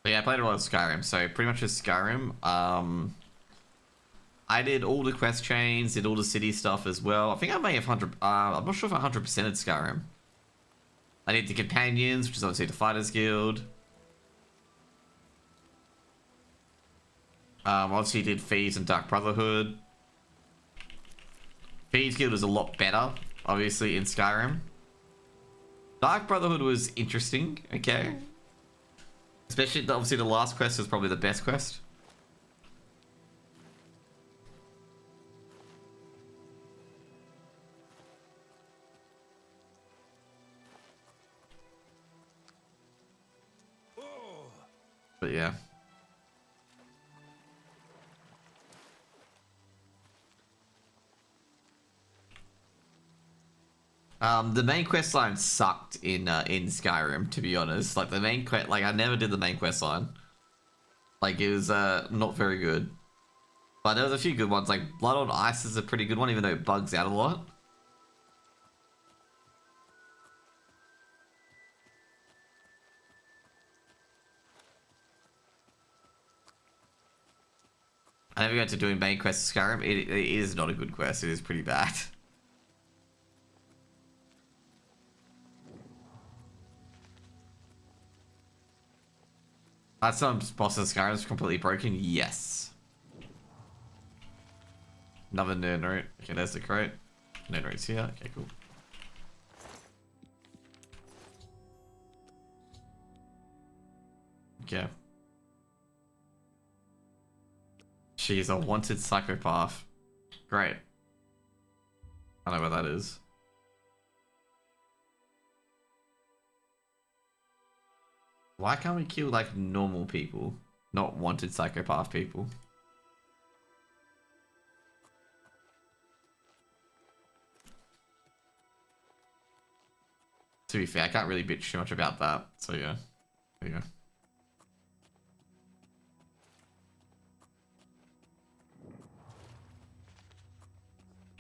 But yeah, I played a lot of Skyrim, so pretty much just Skyrim. I did all the quest chains, did all the city stuff as well. I think I may have I'm not sure if I 100%ed Skyrim. I did the companions, which is obviously the Fighters Guild. Obviously did Thieves and Dark Brotherhood. Thieves Guild was a lot better, obviously, in Skyrim. Dark Brotherhood was interesting, okay. Especially, obviously, the last quest was probably the best quest. But yeah. The main quest line sucked in Skyrim, to be honest. Like the main quest, like I never did the main quest line. Like it was not very good. But there was a few good ones. Like Blood on Ice is a pretty good one, even though it bugs out a lot. I never got to doing main quests in Skyrim. It is not a good quest. It is pretty bad. Are some bosses in Skyrim is completely broken? Yes. Another nerd note. Okay, there's the crate. Nerd note's here. Okay, cool. Okay. She's a wanted psychopath. Great. I know where that is. Why can't we kill like normal people? Not wanted psychopath people. To be fair, I can't really bitch too much about that. So yeah. There you go.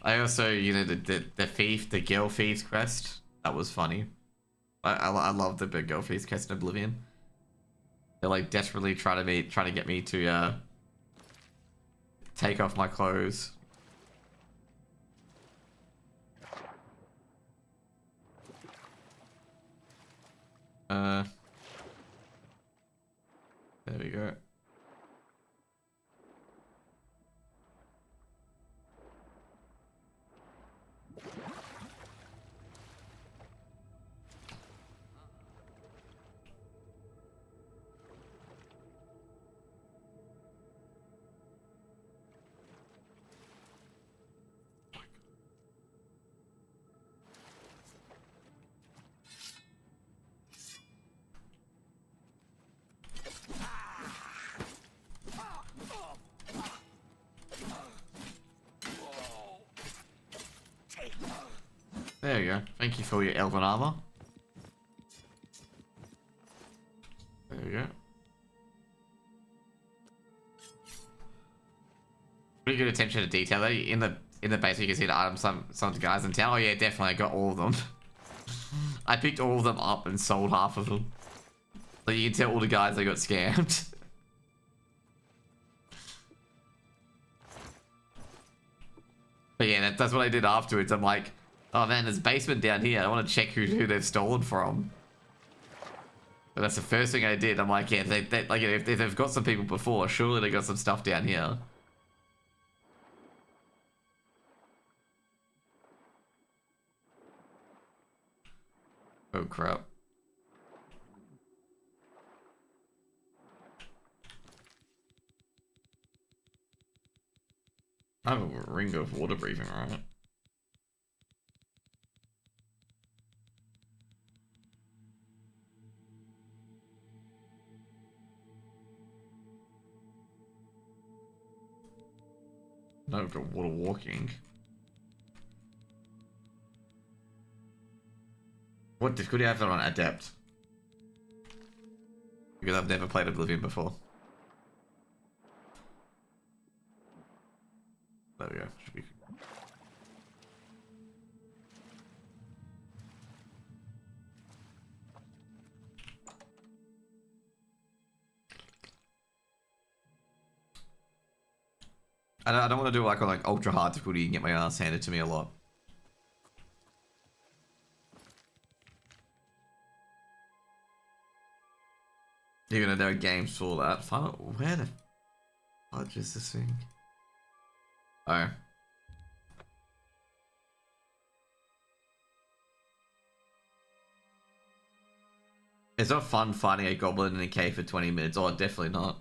I also, you know, the thief, the girl thieves quest. That was funny. I love the big girl thieves quest in Oblivion. They're like desperately trying to get me to take off my clothes. There we go. There you go. Thank you for your elven armor. There you go. Pretty good attention to detail though. In the base you can see the items some of the guys in town. Oh yeah, definitely I got all of them. I picked all of them up and sold half of them. So you can tell all the guys they got scammed. But yeah, that's what I did afterwards. I'm like, oh man, there's a basement down here. I want to check who they've stolen from. But that's the first thing I did. I'm like, yeah, they like if they've got some people before, surely they got some stuff down here. Oh crap. I have a ring of water breathing, right? No, I've got water walking. What difficulty do I have that on Adept? Because I've never played Oblivion before. There we go. Should be. I don't want to do like on like ultra hard difficulty and get my ass handed to me a lot. Even though there are games for that. Find out where the fudge is this thing? Oh. It's not fun fighting a goblin in a cave for 20 minutes. Oh, definitely not.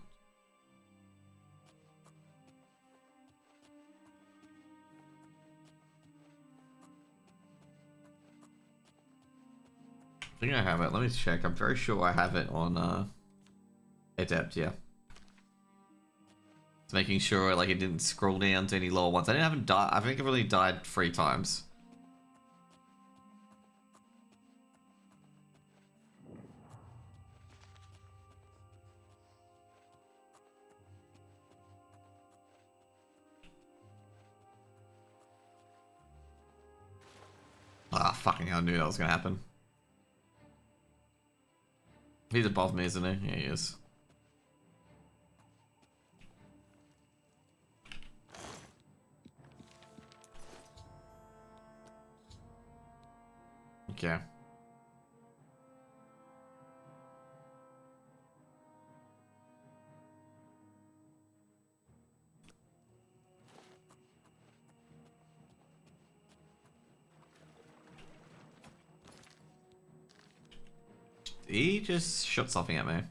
I think I have it. Let me check. I'm very sure I have it on Adept, yeah. It's making sure like it didn't scroll down to any lower ones. I haven't died. I think I've only died 3 times. Ah, fucking hell, I knew that was gonna happen. He's above me, isn't he? Yeah, he is. Okay. He just shot something at me.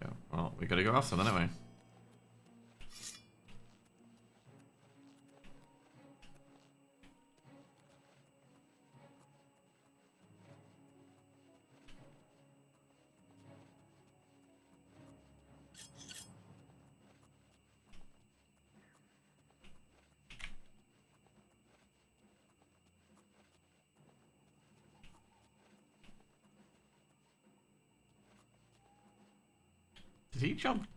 Yeah, well, we gotta go after them anyway. Did he jump?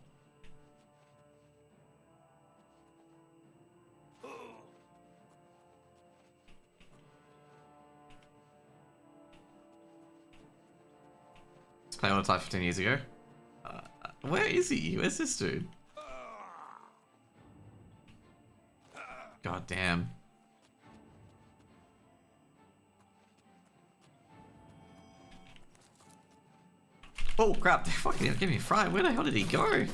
This play all the time 15 years ago. Where is he? Where's this dude? God damn. Oh crap, they fucking gave me a fright. Where the hell did he go?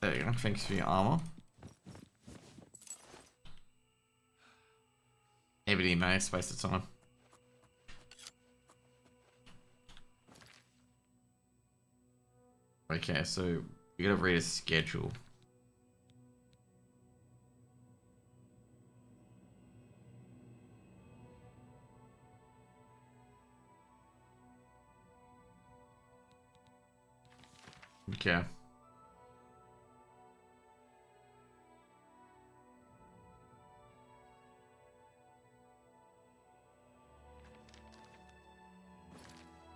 There you go, thanks for your armor. Everything nice, waste of time. Okay, so we gotta read a schedule. Okay.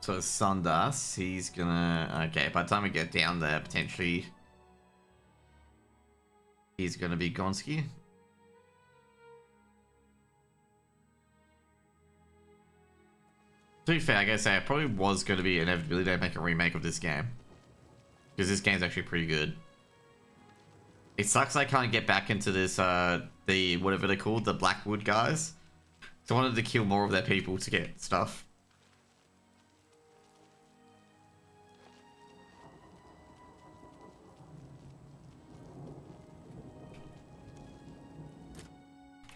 So Sundas, he's gonna... Okay, by the time we get down there, potentially... He's gonna be Gonski. To be fair, I gotta say, it probably was gonna be inevitability to make a remake of this game. Because this game's actually pretty good. It sucks I can't get back into this, the, whatever they're called, the Blackwood guys. So I wanted to kill more of their people to get stuff.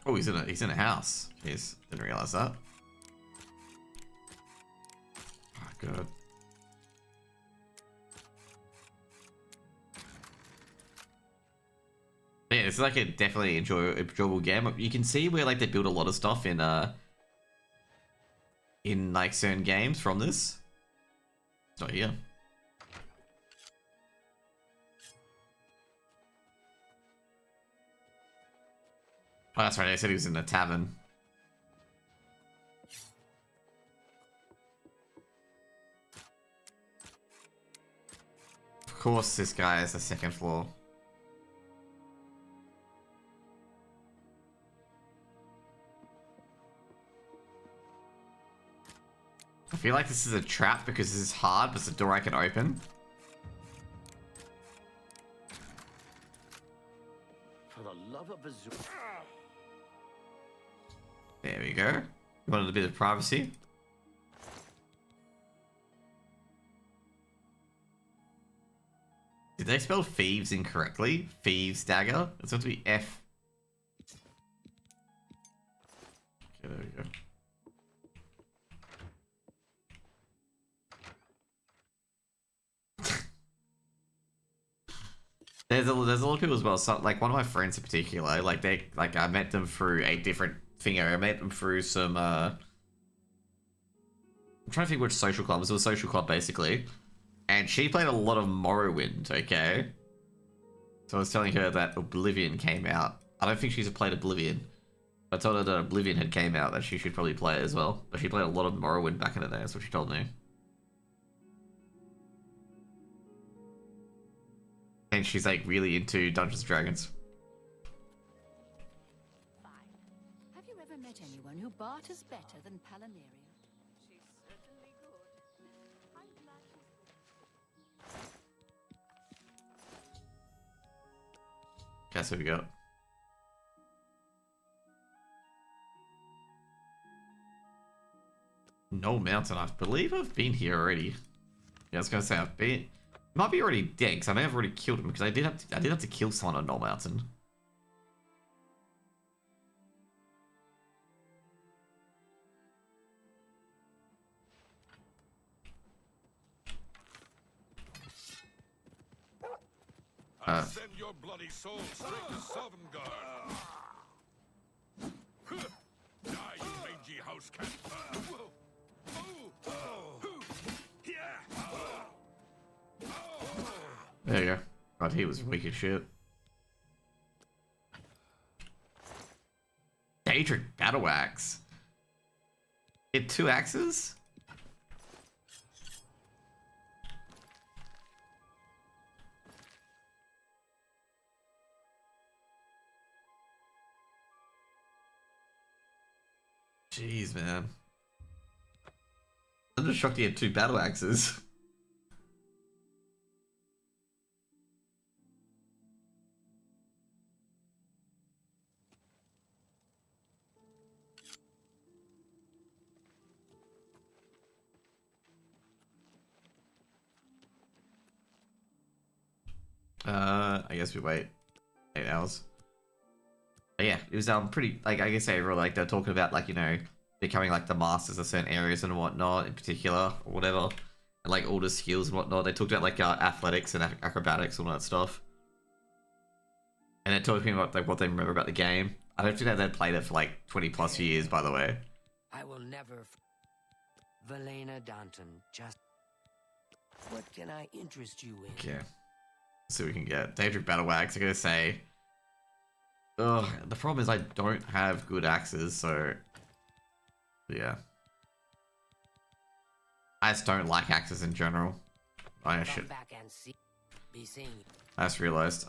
Oh, he's in a house. Jeez, didn't realize that. Oh, God. Yeah, it's like a definitely enjoyable game. You can see where like they build a lot of stuff in like certain games from this. It's not here. Oh, that's right. I said he was in the tavern. Of course, this guy is the second floor. I feel like this is a trap because this is hard, but it's a door I can open. For the love of a zoo. There we go. Wanted a bit of privacy. Did they spell thieves incorrectly? Thieves dagger? It's supposed to be F. Okay, there we go. There's a lot of people as well. So, like one of my friends in particular, like I met them through a different thing. I met them through some I'm trying to think which social club. It was a social club, basically. And she played a lot of Morrowind, okay? So I was telling her that Oblivion came out. I don't think she's played Oblivion. I told her that Oblivion had came out, that she should probably play it as well. But she played a lot of Morrowind back in the day, that's what she told me. And she's like really into Dungeons & Dragons. Fine. Have you ever met anyone who barters better than Palmyria? She's certainly good. I'm glad she's... Guess who we got? No Mountain. I believe I've been here already. Yeah, I was gonna say I've been. Might be already dead because I may have already killed him because I did have to kill someone on Null Mountain. Send your bloody soul straight to Sovngarde. Die, you mangy house cat. There you go. God, he was weak as shit. Daedric Battle Axe. It 2 axes? Jeez, man. I'm just shocked he had 2 battle axes. I guess we wait 8 hours. But yeah, it was pretty, like, I guess they were like, they're talking about, like, you know, becoming like the masters of certain areas and whatnot in particular, or whatever, and like all the skills and whatnot. They talked about like athletics and acrobatics and all that stuff, and they're talking about like what they remember about the game. I don't think they'd played it for like 20 plus years, by the way. I will never. Valena Danton, just. What can I interest you in? Okay. Let's see what we can get. Daedric Battle Axe, I'm gonna say. Ugh, the problem is I don't have good axes, so. Yeah. I just don't like axes in general. I should. Back and see. Be seen. I just realized.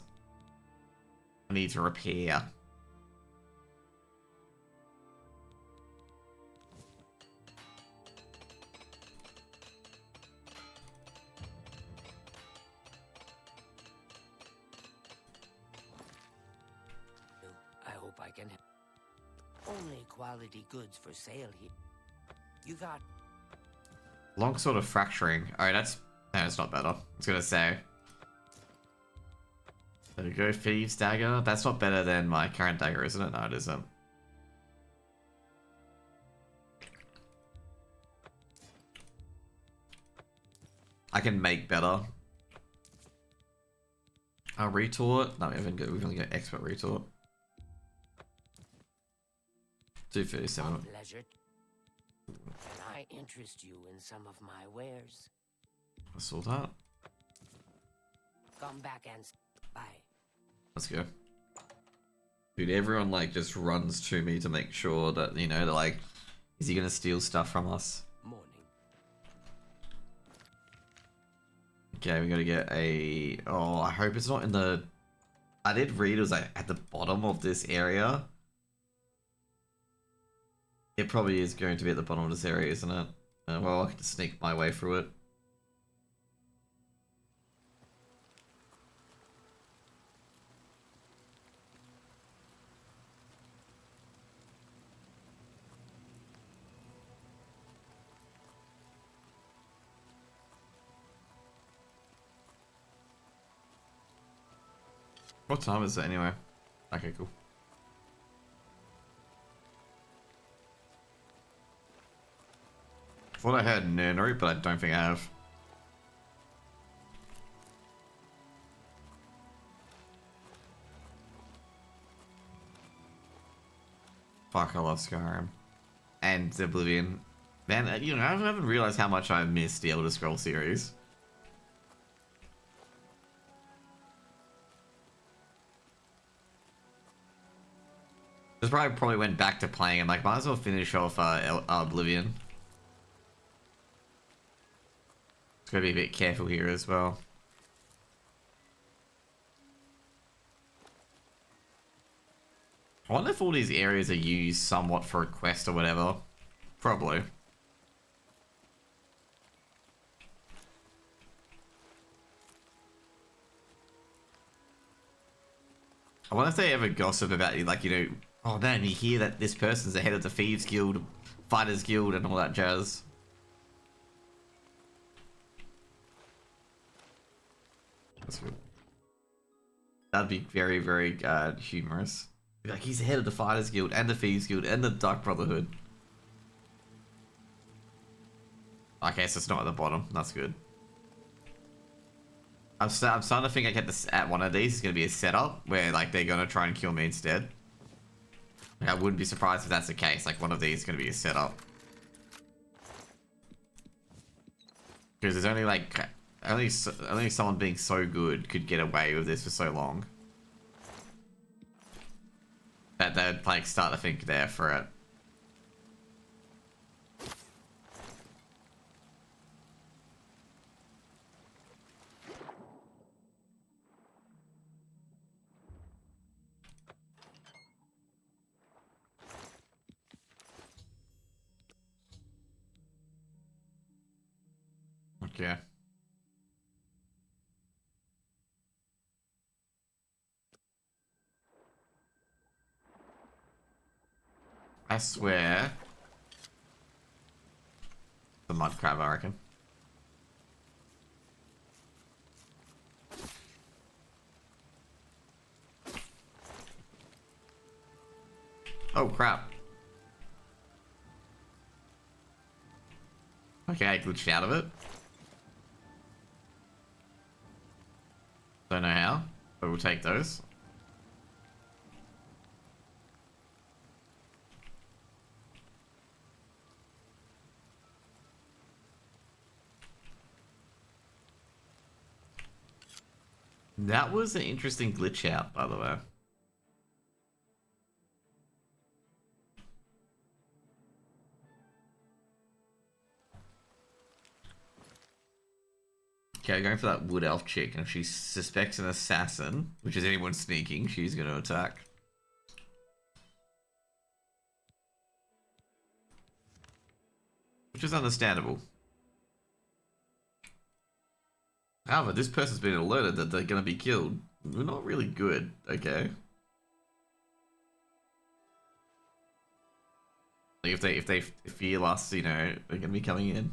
I need to repair. I hope I can. Only quality goods for sale here. You got. Long sort of fracturing. Alright, that's not better. I was gonna say. There we go, Thieves Dagger. That's not better than my current dagger, isn't it? No, it isn't. I can make better. Retort. No, we've only got expert retort. 237. Pleasure. Can I interest you in some of my wares? I saw that. Come back and buy. Let's go. Dude, everyone like just runs to me to make sure that, you know, they're like, is he gonna steal stuff from us? Morning. Okay, we gotta get a... Oh, I hope it's not in the... I did read it was like at the bottom of this area. It probably is going to be at the bottom of this area, isn't it? Well, I can sneak my way through it. What time is it anyway? Okay, cool. I thought I had Nurnery, but I don't think I have. Fuck, I love Skyrim. And Oblivion. Man, you know, I haven't realized how much I missed the Elder Scrolls series. Just probably went back to playing and like, might as well finish off Oblivion. Just gotta be a bit careful here as well. I wonder if all these areas are used somewhat for a quest or whatever. Probably. I wonder if they ever gossip about, like, you know, oh man, you hear that this person's the head of the Thieves Guild, Fighters Guild, and all that jazz. That's good. That'd be very, very humorous. Be like, he's the head of the Fighters Guild, and the Thieves Guild, and the Dark Brotherhood. Okay, so it's not at the bottom. That's good. I'm starting to think I get this at one of these is going to be a setup where like they're going to try and kill me instead. Like, I wouldn't be surprised if that's the case. Like one of these is going to be a setup. Because there's only like only someone being so good could get away with this for so long. That they'd like start to think they're for it. Okay. I swear. The mud crab, I reckon. Oh crap. Okay, I glitched out of it. Don't know how, but we'll take those. That was an interesting glitch out, by the way. Okay, going for that wood elf chick, and if she suspects an assassin, which is anyone sneaking, she's going to attack. Which is understandable. However, this person's been alerted that they're going to be killed. We're not really good, okay? Like if they feel us, you know, they're going to be coming in.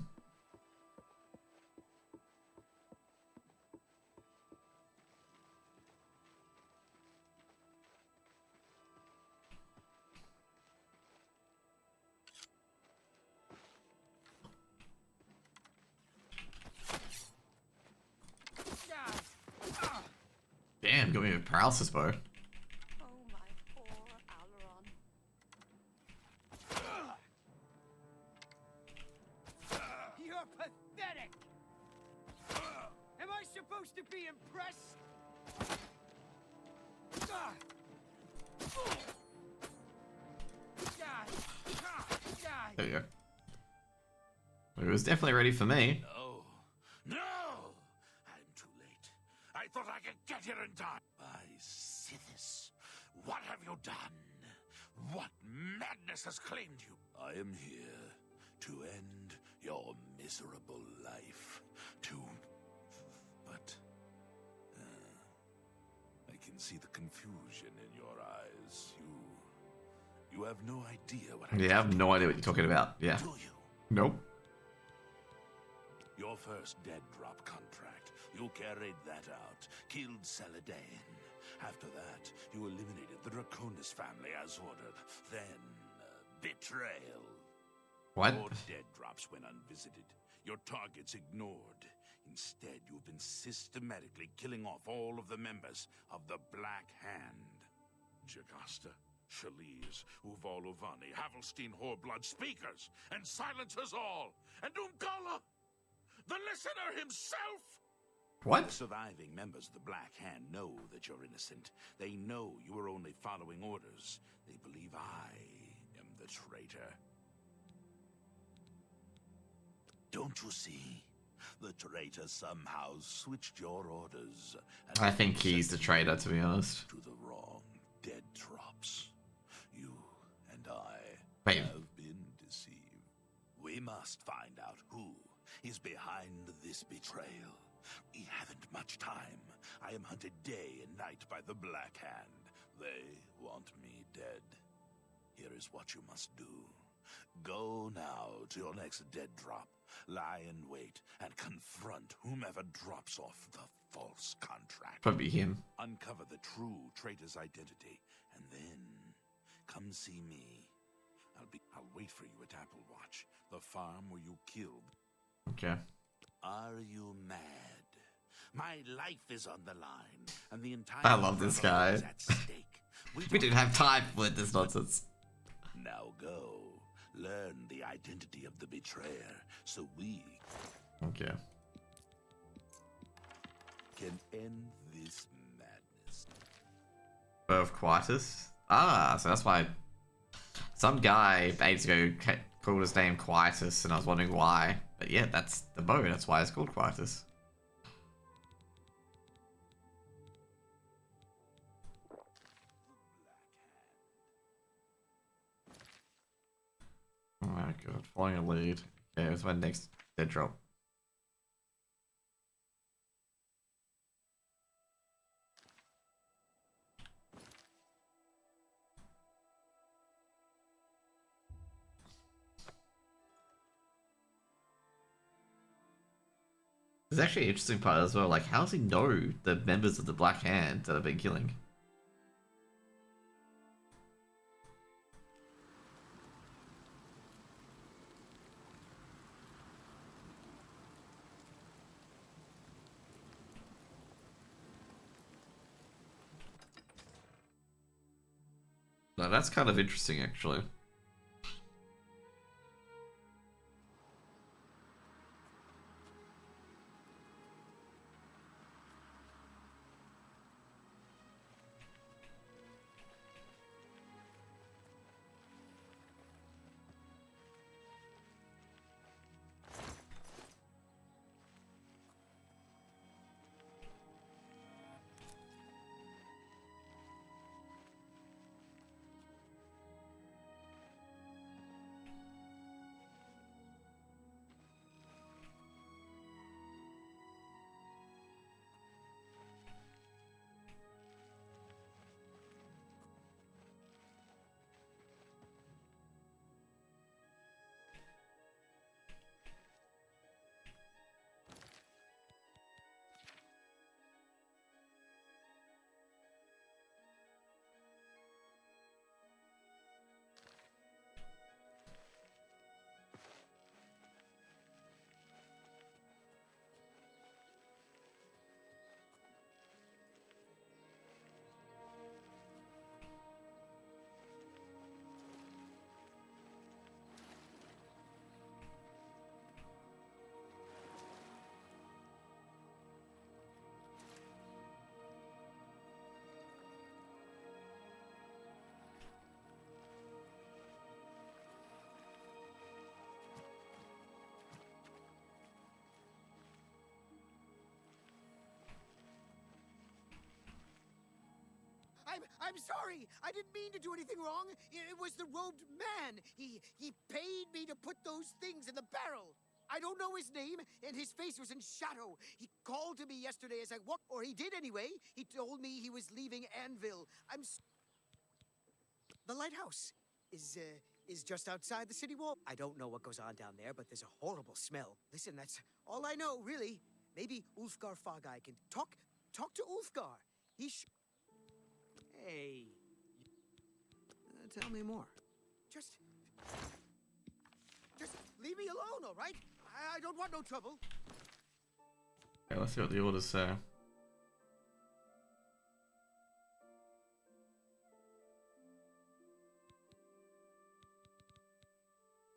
Damn, got me a paralysis bow. Oh, my poor Alaron. You're pathetic! Am I supposed to be impressed? There you go. It was definitely ready for me. No! No! I'm too late. I thought I could get here in time. By Sithis, what have you done? What madness has claimed you? I am here to end your miserable life. But... I can see the confusion in your eyes. You have no idea what I'm Yeah, I have no idea what you're talking about. Yeah. Do you? Nope. Your first dead drop contract. You carried that out, killed Saladin. After that, you eliminated the Draconis family as ordered. Then, betrayal. What? Your dead drops went unvisited. Your targets ignored. Instead, you've been systematically killing off all of the members of the Black Hand. Jagasta, Shaliz, Uvalovani, Havelstein, Horblood, speakers, and silencers all, and Umkala, the listener himself! What? The surviving members of the Black Hand know that you're innocent. They know you are only following orders. They believe I am the traitor. Don't you see? The traitor somehow switched your orders. And I think he's the traitor, to be honest. to the wrong dead drops. You and I Wait. have been deceived. We must find out who is behind this betrayal. We haven't much time. I am hunted day and night by the Black Hand. They want me dead. Here is what you must do. Go now to your next dead drop. Lie in wait and confront whomever drops off the false contract. Probably him. Uncover the true traitor's identity, and then come see me. I'll wait for you at Applewatch, the farm where you killed. Okay. Are you mad? My life is on the line, and the entire I love this guy. is at stake. We didn't have time for this nonsense. Now go. Learn the identity of the betrayer, so we Okay. can end this madness. Birth Quietus. Ah, so that's why some guy ages ago called his name Quietus, and I was wondering why. But yeah, that's the bow. That's why it's called Quietus. Oh my god, following a lead. Okay, it's my next dead drop. There's actually an interesting part as well, like how does he know the members of the Black Hand that have been killing? No, that's kind of interesting actually. I'm sorry. I didn't mean to do anything wrong. It was the robed man. He paid me to put those things in the barrel. I don't know his name, and his face was in shadow. He called to me yesterday as I walked, or he did anyway. He told me he was leaving Anvil. The lighthouse is just outside the city wall. I don't know what goes on down there, but there's a horrible smell. Listen, that's all I know, really. Maybe Ulfgar Fagai can talk to Ulfgar. Hey, tell me more. Just leave me alone, all right? I don't want no trouble. Okay, let's see what the orders say.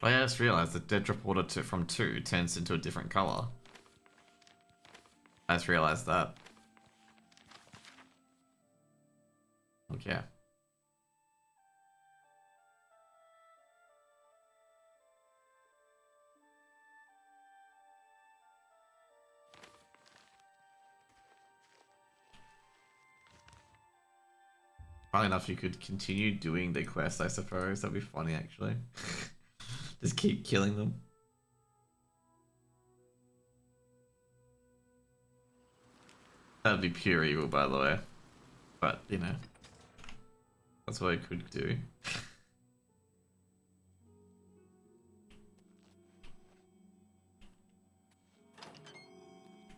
I just realized that dead drop water from 2 turns into a different color. I just realized that. Okay. Funny enough, you could continue doing the quest, I suppose. That'd be funny, actually. Just keep killing them. That'd be pure evil, by the way. But, you know. That's what I could do.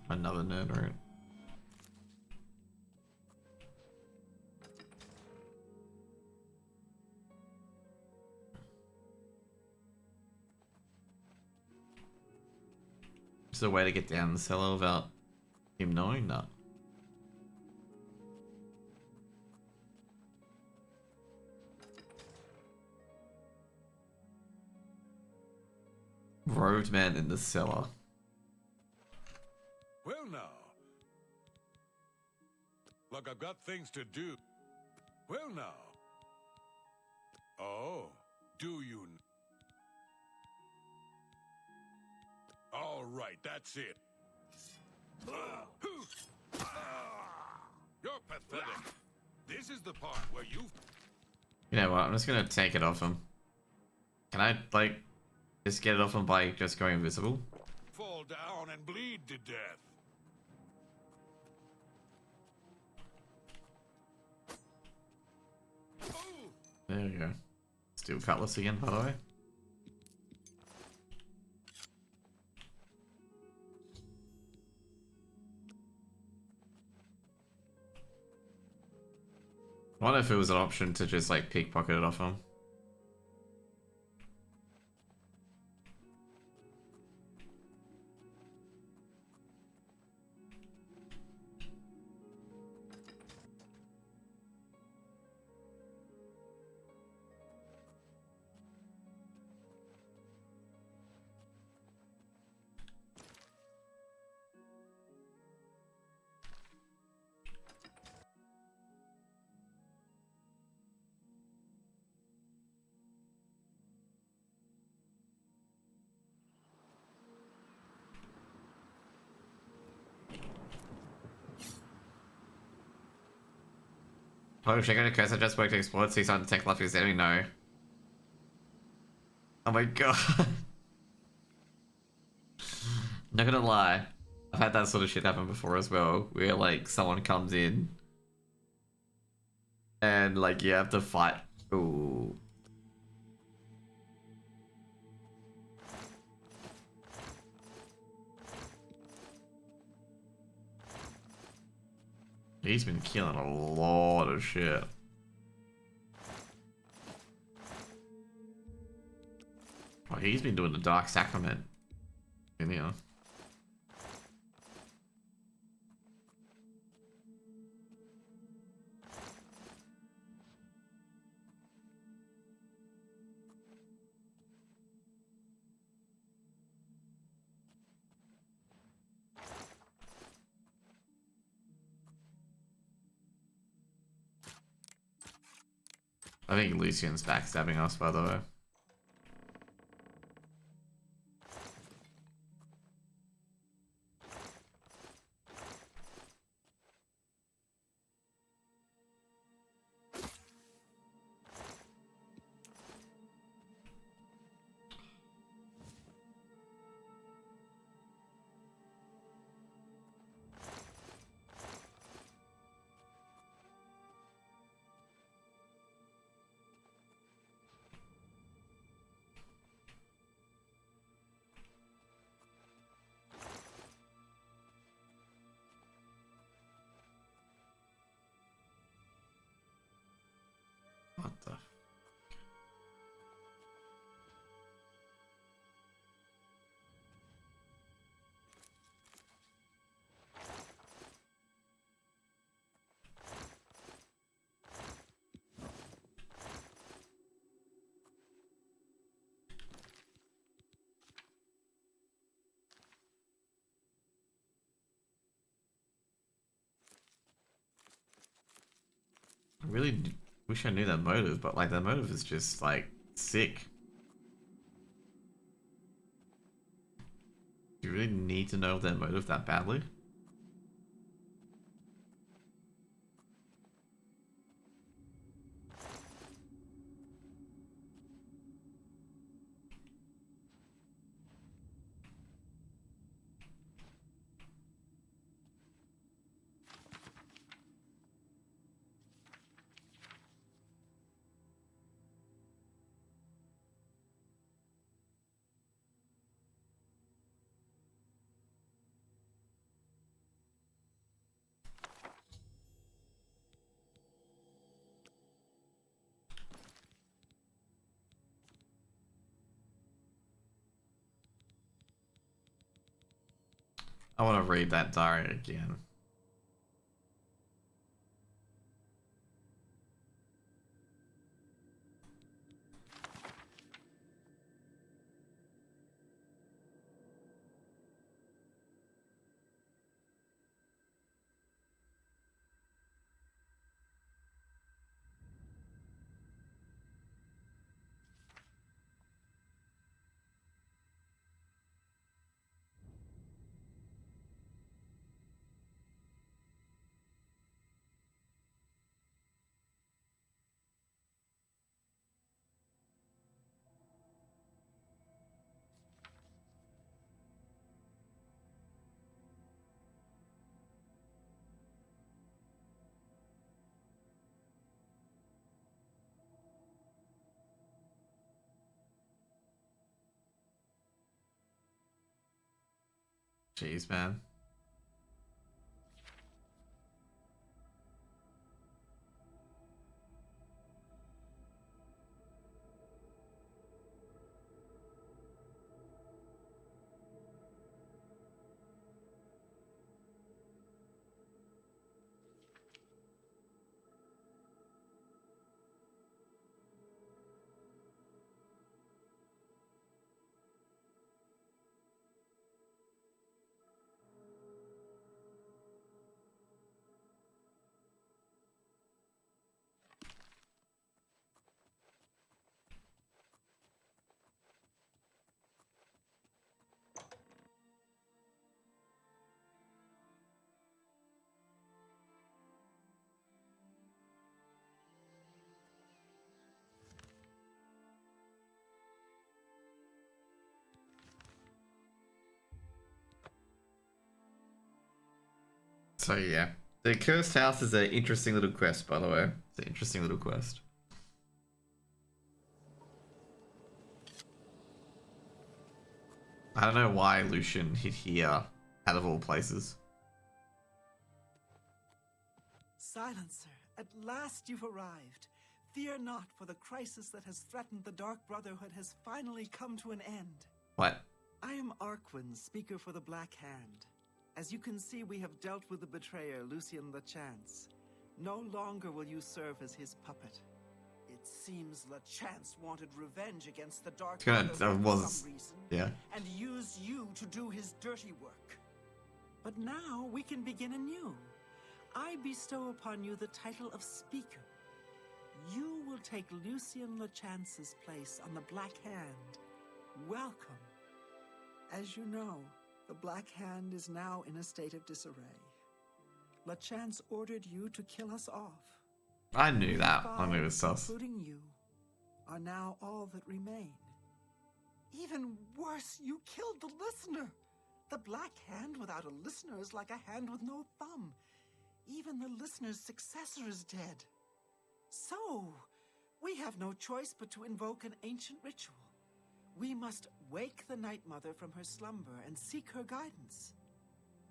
Another nerd route. Is there a way to get down the cellar without him knowing? No. Robed man in the cellar. Well, now. Look, I've got things to do. Well, now. Oh, do you? All right, that's it. You're pathetic. This is the part where you... You know what? I'm just gonna take it off him. Can I, like, just get it off him by just going invisible? fall down and bleed to death. There we go. Steel cutlass again, by the way. I wonder if it was an option to just like pickpocket it off him. Oh, check out a curse. I just worked to explore it, see something to take life is enemy. No. Oh my god. Not gonna lie. I've had that sort of shit happen before as well, where like someone comes in and like you have to fight. Ooh. He's been killing a lot of shit. Oh, he's been doing the Dark Sacrament. In here. I think Lucian's backstabbing us, by the way. really wish I knew their motive, but like their motive is just like sick. Do you really need to know their motive that badly? I want to read that diary again. Jeez, man. So yeah, the cursed house is an interesting little quest, by the way. It's an interesting little quest. I don't know why Lucian hit here, out of all places. Silencer, at last you've arrived. Fear not, for the crisis that has threatened the Dark Brotherhood has finally come to an end. What? I am Arquin, speaker for the Black Hand. As you can see, we have dealt with the betrayer, Lucien LeChance. No longer will you serve as his puppet. It seems LeChance wanted revenge against the Dark Brotherhood for some reason, yeah, and used you to do his dirty work. But now we can begin anew. I bestow upon you the title of Speaker. You will take Lucien LeChance's place on the Black Hand. Welcome. As you know, the Black Hand is now in a state of disarray. LeChance ordered you to kill us off. I knew that. I knew it was sus. Including you, are now all that remain. Even worse, you killed the listener. The Black Hand without a listener is like a hand with no thumb. Even the listener's successor is dead. So, we have no choice but to invoke an ancient ritual. We must wake the Night Mother from her slumber and seek her guidance.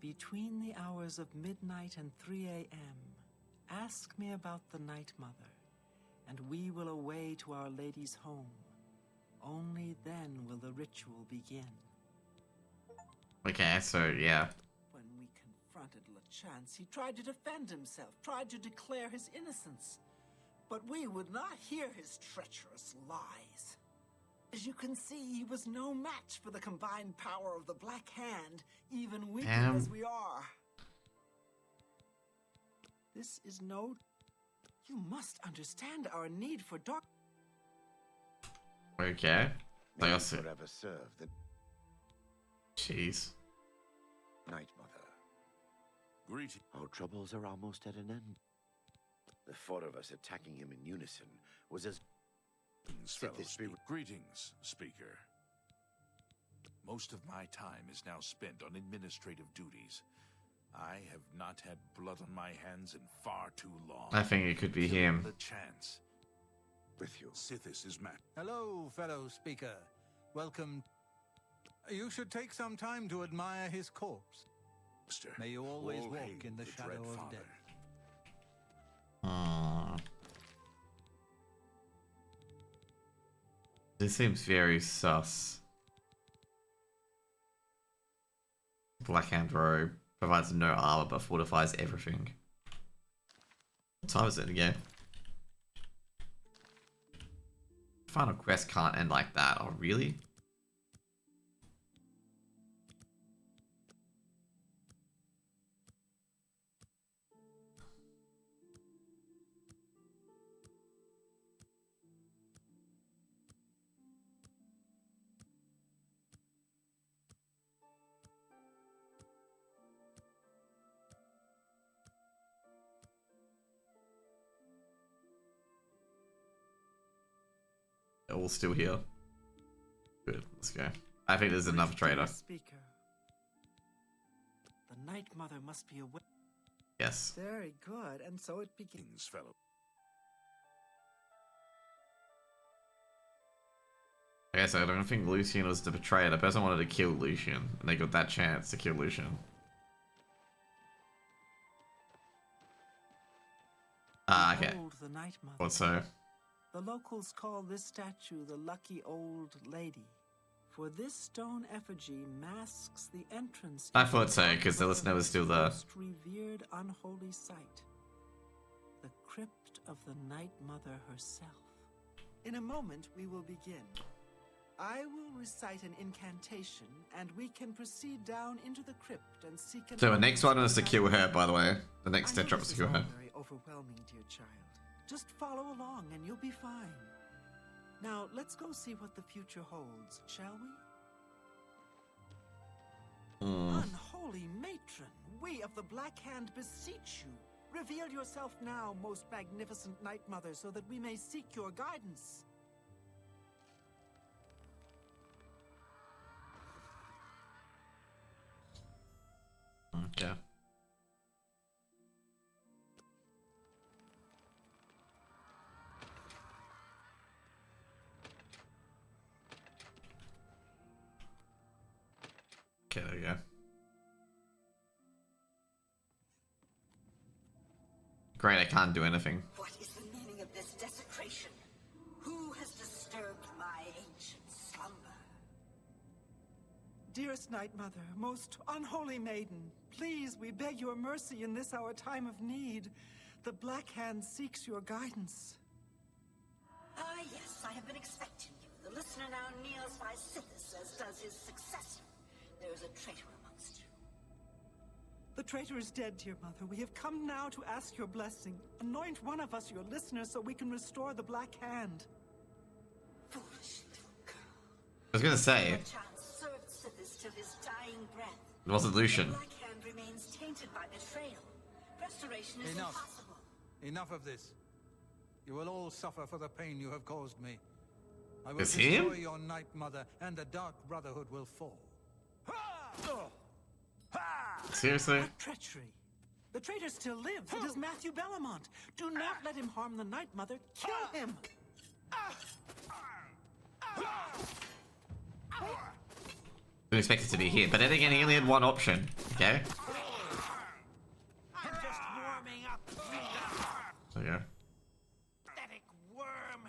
Between the hours of midnight and 3 a.m., ask me about the Night Mother, and we will away to Our Lady's home. Only then will the ritual begin. Okay, so yeah. When we confronted LeChance, he tried to defend himself, tried to declare his innocence. But we would not hear his treacherous lies. As you can see, he was no match for the combined power of the Black Hand, even weakened as we are. This is no... You must understand our need for dark. Okay. May I you also. forever serve the Jeez. Night Mother. Greetings. Our troubles are almost at an end. The four of us attacking him in unison was as Fellow this be- Greetings, Speaker. Most of my time is now spent on administrative duties. I have not had blood on my hands in far too long. I think it could be Give him. the chance. with you. Sithis is mad. Hello, fellow speaker. Welcome. You should take some time to admire his corpse. Mister. May you always All walk hail in the shadow Dread of Father. death. This seems very sus. Blackhand robe provides no armor but fortifies everything. What time is it again? Final quest can't end like that. Oh, really? They're all still here. Good, let's go. I think there's another trader. Speaker. The Night Mother must be aware. Yes. Very good, and so it begins. Greetings, fellow. Okay, so I don't think Lucian was the betrayer. The person wanted to kill Lucian, and they got that chance to kill Lucian. Ah, okay. Behold the Night Mother. Thought so. The locals call this statue the Lucky Old Lady. For this stone effigy masks the entrance. I thought so, because the listener was still there. Most revered unholy site, the crypt of the Night Mother herself. In a moment, we will begin. I will recite an incantation, and we can proceed down into the crypt and seek. So the next one is to kill her, by the way. The next I step know drop this is to kill is all her. very overwhelming, dear child. Just follow along, and you'll be fine. Now, let's go see what the future holds, shall we? Unholy matron, we of the Black Hand beseech you. Reveal yourself now, most magnificent Night Mother, so that we may seek your guidance. Okay. Okay, there we go. Great, I can't do anything. What is the meaning of this desecration? Who has disturbed my ancient slumber? Dearest Night Mother, most unholy maiden, please, we beg your mercy in this our time of need. The Black Hand seeks your guidance. Ah, yes, I have been expecting you. The listener now kneels by Sithis, as does his successor. There is a traitor amongst you. The traitor is dead, dear mother. We have come now to ask your blessing. Anoint one of us your listener so we can restore the Black Hand. Foolish little girl. I was gonna say, Your chance served Sithis till his dying breath. it wasn't Lucian. The Black Hand remains tainted by betrayal. Restoration is Enough. impossible. Enough of this. You will all suffer for the pain you have caused me. I will It's destroy him? your Night Mother, and the Dark Brotherhood will fall. Seriously? What treachery! The traitor still lives. It is Matthew Bellamont. Do not let him harm the Night Mother. Kill him! Didn't expect it to be here, but then again, he only had one option. Okay? I'm just warming up. There you go. Pathetic worm.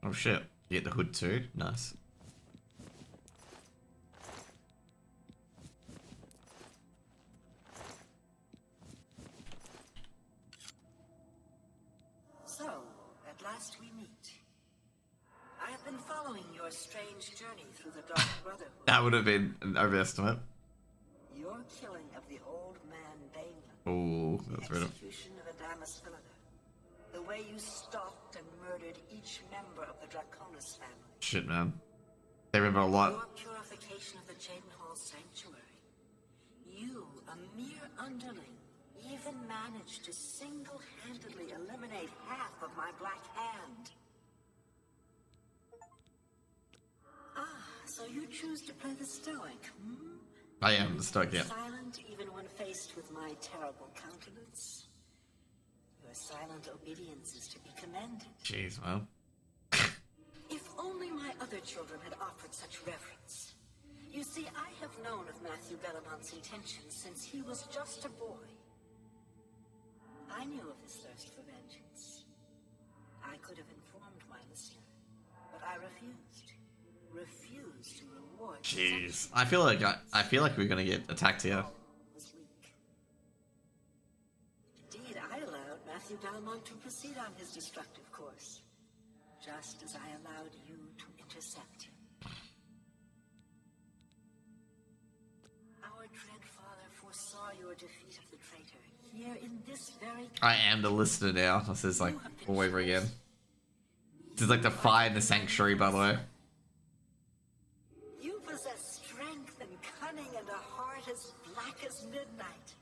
Oh shit. You get the hood too? Nice. So, at last we meet. I have been following your strange journey through the Dark Brotherhood. That would have been an overestimate. Your killing of the old man Bainland. Oh, The that's right. execution of Adamus Philida. The way you stalked and murdered each member of the Draconis family. Shit, man. They remember a lot. Your purification of the Jadenhall Sanctuary. You, a mere underling, even managed to single-handedly eliminate half of my Black Hand. Ah, so you choose to play the stoic, hmm? I am the stoic, yeah. Silent even when faced with my terrible countenance. Your silent obedience is to be commended. Jeez, man. If only my other children had offered such reverence. You see, I have known of Matthew Bellamont's intentions since he was just a boy. I knew of his thirst for vengeance. I could have informed my listener, but I refused. Refused to reward. Jeez, I feel like we're gonna get attacked here. Was weak. Indeed, I allowed Matthew Bellamont to proceed on his destructive course, just as I allowed you to intercept him. Our dread father foresaw your defeat of the traitor here in this very. I am the listener now. This is like all over again. This is like the fire in the sanctuary, by the way. You possess strength and cunning and a heart as black as midnight.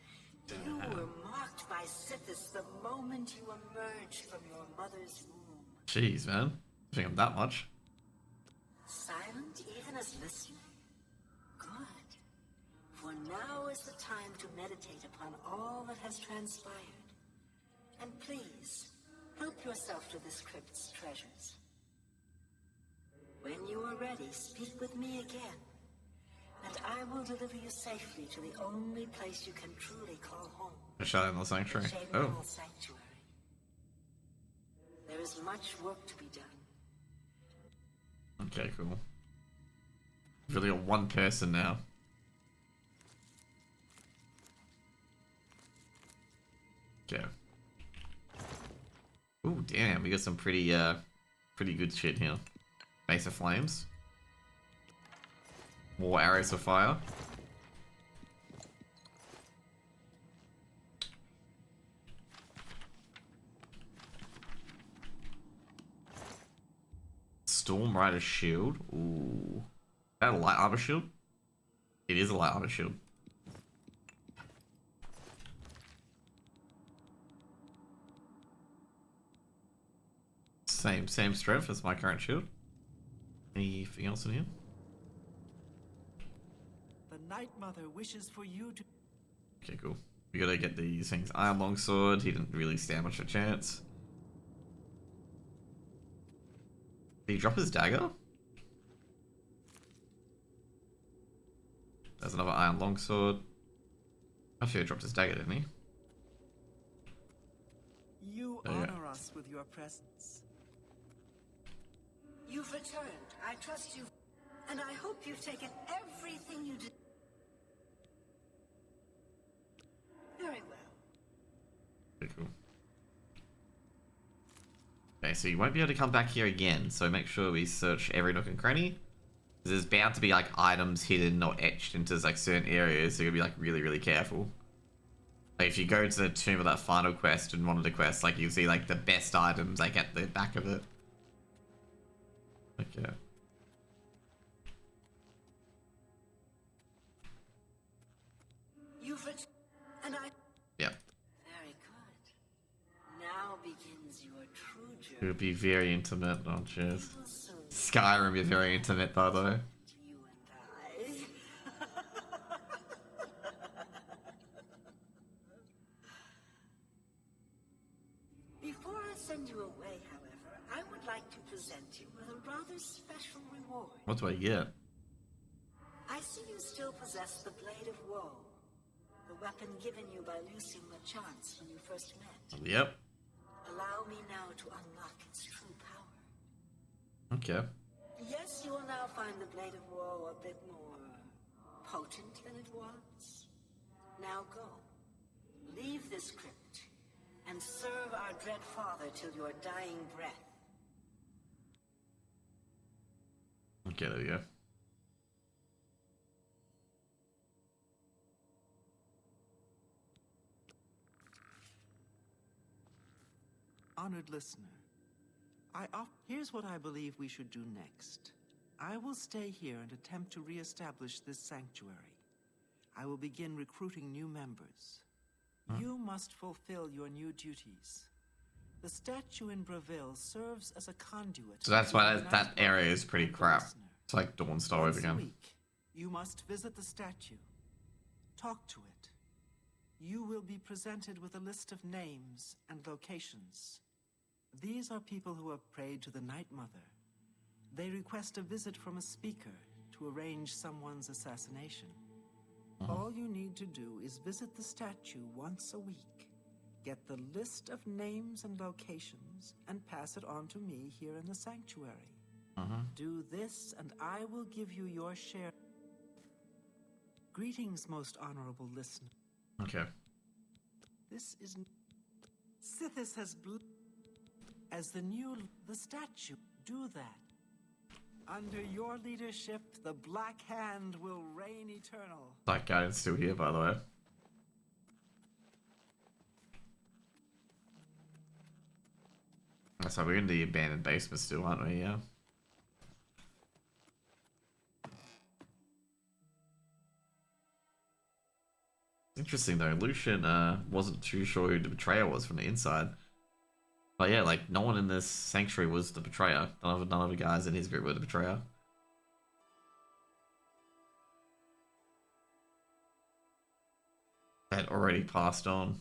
You were marked by Sithis the moment you emerged from your mother's womb. Jeez, man. I think I'm that much. Silent even as listener? Good. For now is the time to meditate upon all that has transpired. And please, help yourself to this crypt's treasures. When you are ready, speak with me again, and I will deliver you safely to the only place you can truly call home. A shot in the sanctuary. The Oh. Jadenhall Sanctuary. There is much work to be done. Okay, cool. We've really got one person now. Okay. Ooh, damn, we got some pretty good shit here. Base of flames. More arrows of fire. Storm Rider shield. Ooh. Is that a light armor shield? It is a light armor shield. Same strength as my current shield. Anything else in here? The Night Mother wishes for you to. Okay, cool. We gotta get these things. Iron Longsword. He didn't really stand much of a chance. Did he drop his dagger? There's another Iron Longsword. Actually, he dropped his dagger, didn't he? You There you go. honor us with your presence. You've returned. I trust you. And I hope you've taken everything you did. Very well. Pretty cool. Okay, so you won't be able to come back here again, so make sure we search every nook and cranny. There's bound to be like items hidden or etched into like certain areas, so you gotta be like really careful. Like if you go to the tomb of that final quest and one of the quests, like you'll see like the best items like at the back of it. Okay. You've returned. And I. Yep. Very good. Now begins your true journey. It would be very intimate. Oh, cheers. Will soon Skyrim is very intimate, by the way. you and I. Before I send you away, however, I would like to present you with a rather special reward. What do I get? I see you still possess the Blade of Woe, the weapon given you by Lucien LeChance when you first met. Yep. Allow me now to unlock its true power. Okay. Yes, you will now find the Blade of Woe a bit more potent than it was. Now go. Leave this crypt and serve our dread father till your dying breath. Okay, there we go. honored listener. Here's what I believe we should do next. I will stay here and attempt to re-establish this sanctuary. I will begin recruiting new members. You must fulfill your new duties. The statue in Breville serves as a conduit. So that's why that area is pretty crap. It's like Dawnstar over again. Once a week, you must visit the statue. Talk to it. You will be presented with a list of names and locations. These are people who have prayed to the Night Mother. They request a visit from a speaker to arrange someone's assassination. All you need to do is visit the statue once a week, get the list of names and locations, and pass it on to me here in the sanctuary. Do this, and I will give you your share. Greetings, most honorable listener. Okay. This is... Sithis has as the statue. Do that. Under your leadership, the Black Hand will reign eternal. That guy is still here, by the way. So we're in the abandoned basement still, aren't we? Yeah. Interesting though, Lucian wasn't too sure who the betrayer was from the inside. But yeah, like no one in this sanctuary was the betrayer. None of the guys in his group were the betrayer. They had already passed on.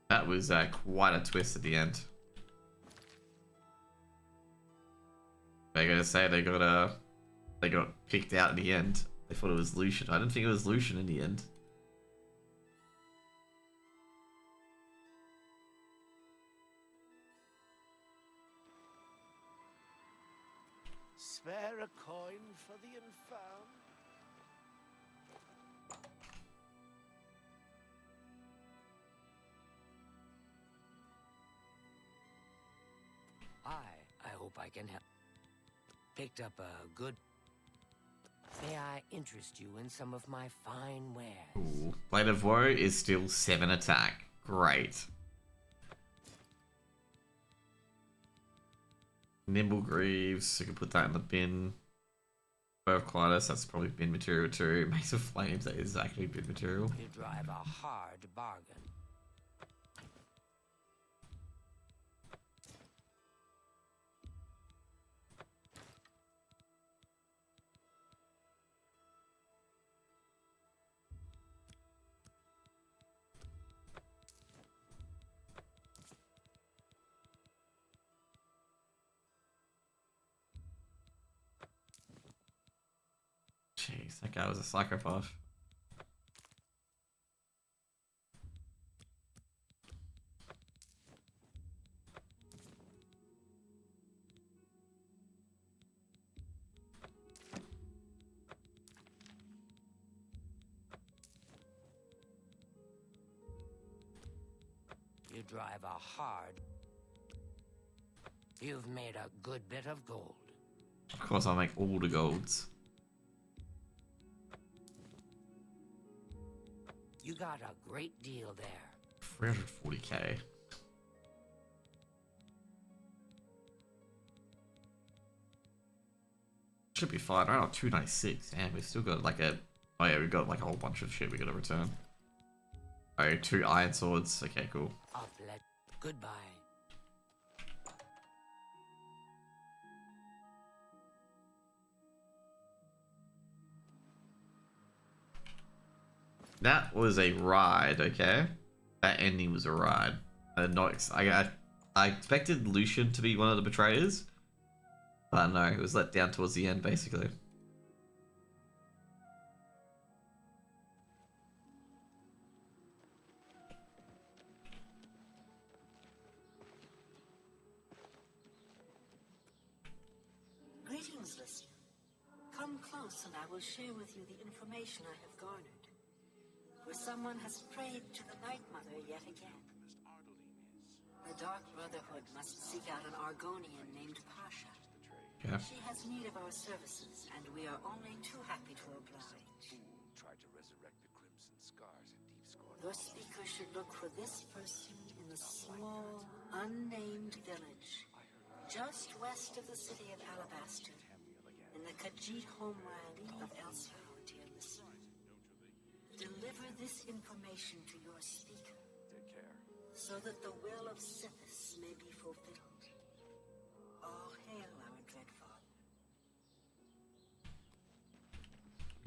That was quite a twist at the end. I gotta say they got kicked out in the end. They thought it was Lucian. I didn't think it was Lucian in the end. Spare a coin for the infirm? I hope I can help. Picked up a good... May I interest you in some of my fine wares? Ooh. Blade of Woe is still 7 attack. Great. Nimble Greaves, you can put that in the bin. Bow of Clytus, that's probably bin material too. Mace of Flames, that is actually bin material. You drive a hard bargain. Jeez, that guy was a psychopath. You drive a hard... You've made a good bit of gold. Of course, I'll make all the golds. You got a great deal there. 340k. Should be fine. Right on 296. Damn, we've still got like a... Oh yeah, we've got like a whole bunch of shit we gotta return. Oh, 2 iron swords. Okay, cool. Goodbye. That was a ride, okay? That ending was a ride. I expected Lucian to be one of the betrayers, but no, it was let down towards the end, basically. Greetings, listener. Come close and I will share with you the information I have garnered. Where someone has prayed to the Night Mother yet again. The Dark Brotherhood must seek out an Argonian named Pasha. Yeah. She has need of our services, and we are only too happy to oblige. Tried to resurrect the crimson scars at Deep Scorn. Your speaker should look for this person in a small, unnamed village, just west of the city of Alabaster, in the Khajiit homeland of Elsewhere, dear listener. Deliver this information to your speaker, Take care. so that the will of Sithis may be fulfilled. All hail our dread father.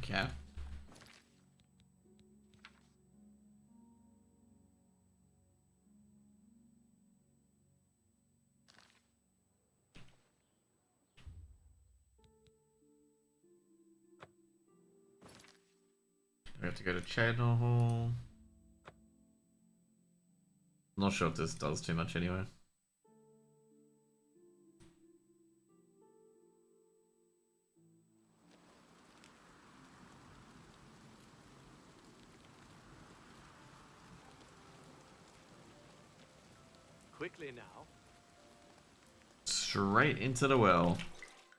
Okay. We have to go to channel hall. Not sure if this does too much anyway. Quickly now. Straight into the well.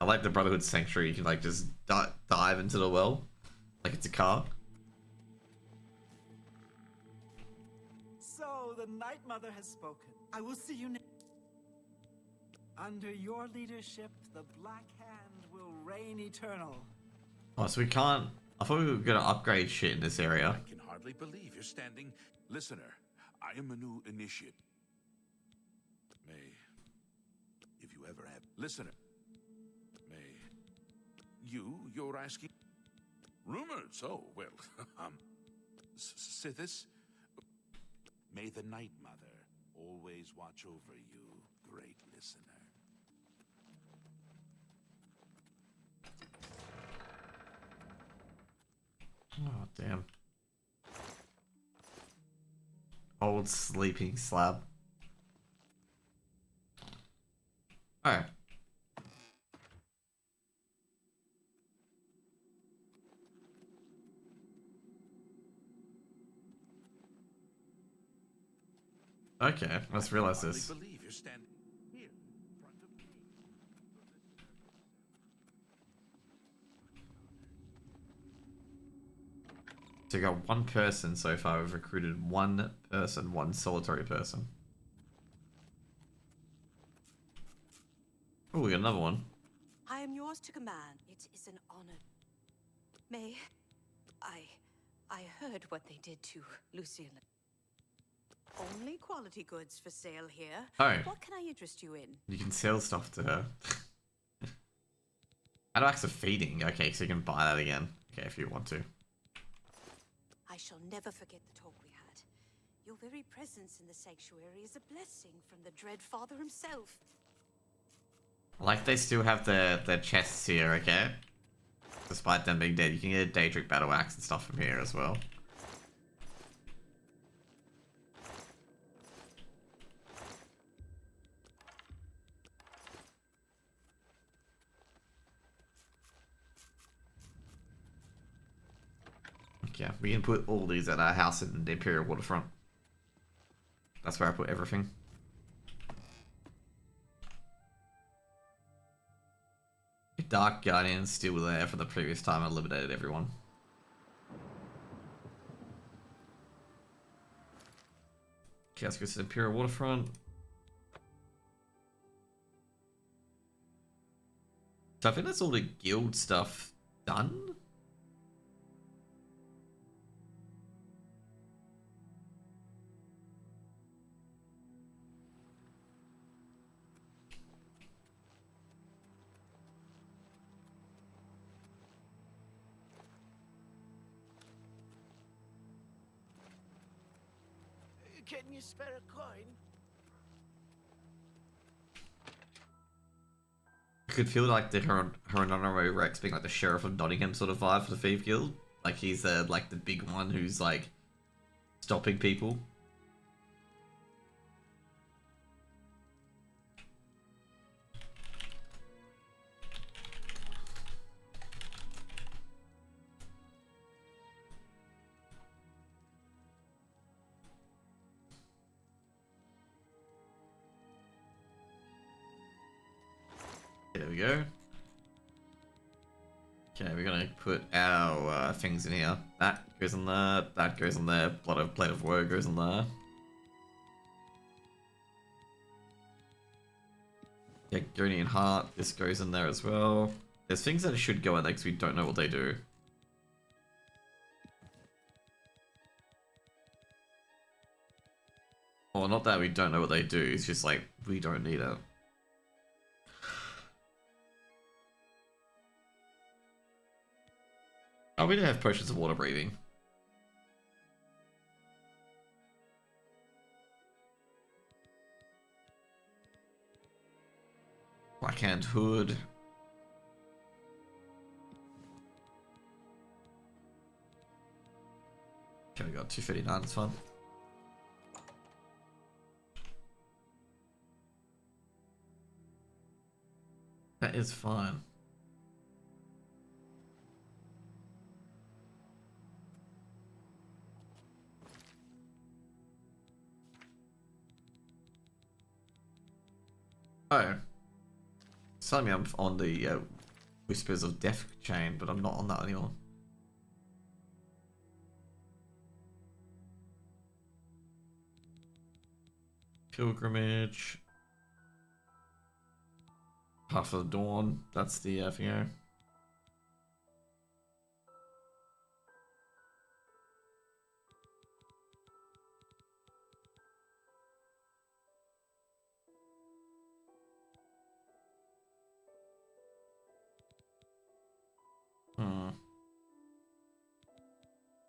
I like the Brotherhood Sanctuary. You can like just dive into the well, like it's a car. So the Night Mother has spoken. I will see you next. Under your leadership, the Black Hand will reign eternal. Oh, so we can't. I thought we were gonna upgrade shit in this area. I can hardly believe you're standing. Listener, I am a new initiate. May, if you ever have. Listener, may. You're asking. Rumors, oh, well, Sithis, may the Night Mother always watch over you, great listener. Oh, damn. Old sleeping slab. Alright. Okay, let's realize this. Believe you're standing here in front of me. So we got one person so far. We've recruited one person, one solitary person. Oh, we got another one. I am yours to command. It is an honor. May, I heard what they did to Lucille. Only quality goods for sale here. Oh. What can I interest you in? You can sell stuff to her. How do I access feeding? Okay, so you can buy that again. Okay, if you want to. I shall never forget the talk we had. Your very presence in the sanctuary is a blessing from the Dread Father himself. Like they still have their chests here, okay? Despite them being dead, you can get a Daedric battle axe and stuff from here as well. Okay, we can put all these at our house in the Imperial Waterfront. That's where I put everything. Dark Guardian's still there from the previous time I eliminated everyone. Okay, let's go to the Imperial Waterfront. So I think that's all the guild stuff done. Can you spare a coin? I could feel like the Geronimo Rex being like the Sheriff of Nottingham sort of vibe for the Thief Guild. Like he's like the big one who's like stopping people. There we go. Okay, we're gonna put our things in here. That goes in there. That goes in there. Plate of woe goes in there. Yeah, Gonian Heart. This goes in there as well. There's things that should go in there because we don't know what they do. Well, not that we don't know what they do. It's just like we don't need it. Oh, we do have potions of water breathing. Blackhand Hood. Okay, we got 239, it's fine. That is fine. Oh. It's telling me I'm on the Whispers of Death chain, but I'm not on that anymore. Pilgrimage. Path of the Dawn. That's the thing.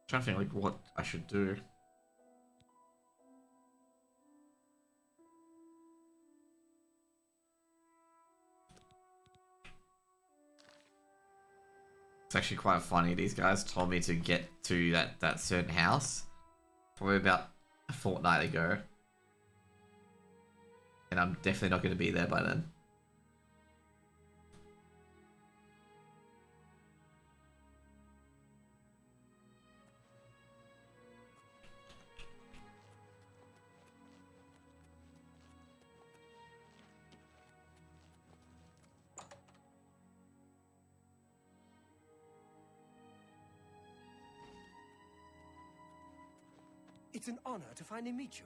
Trying to think like what I should do. It's actually quite funny. These guys told me to get to that certain house probably about a fortnight ago, and I'm definitely not going to be there by then. It's an honor to finally meet you.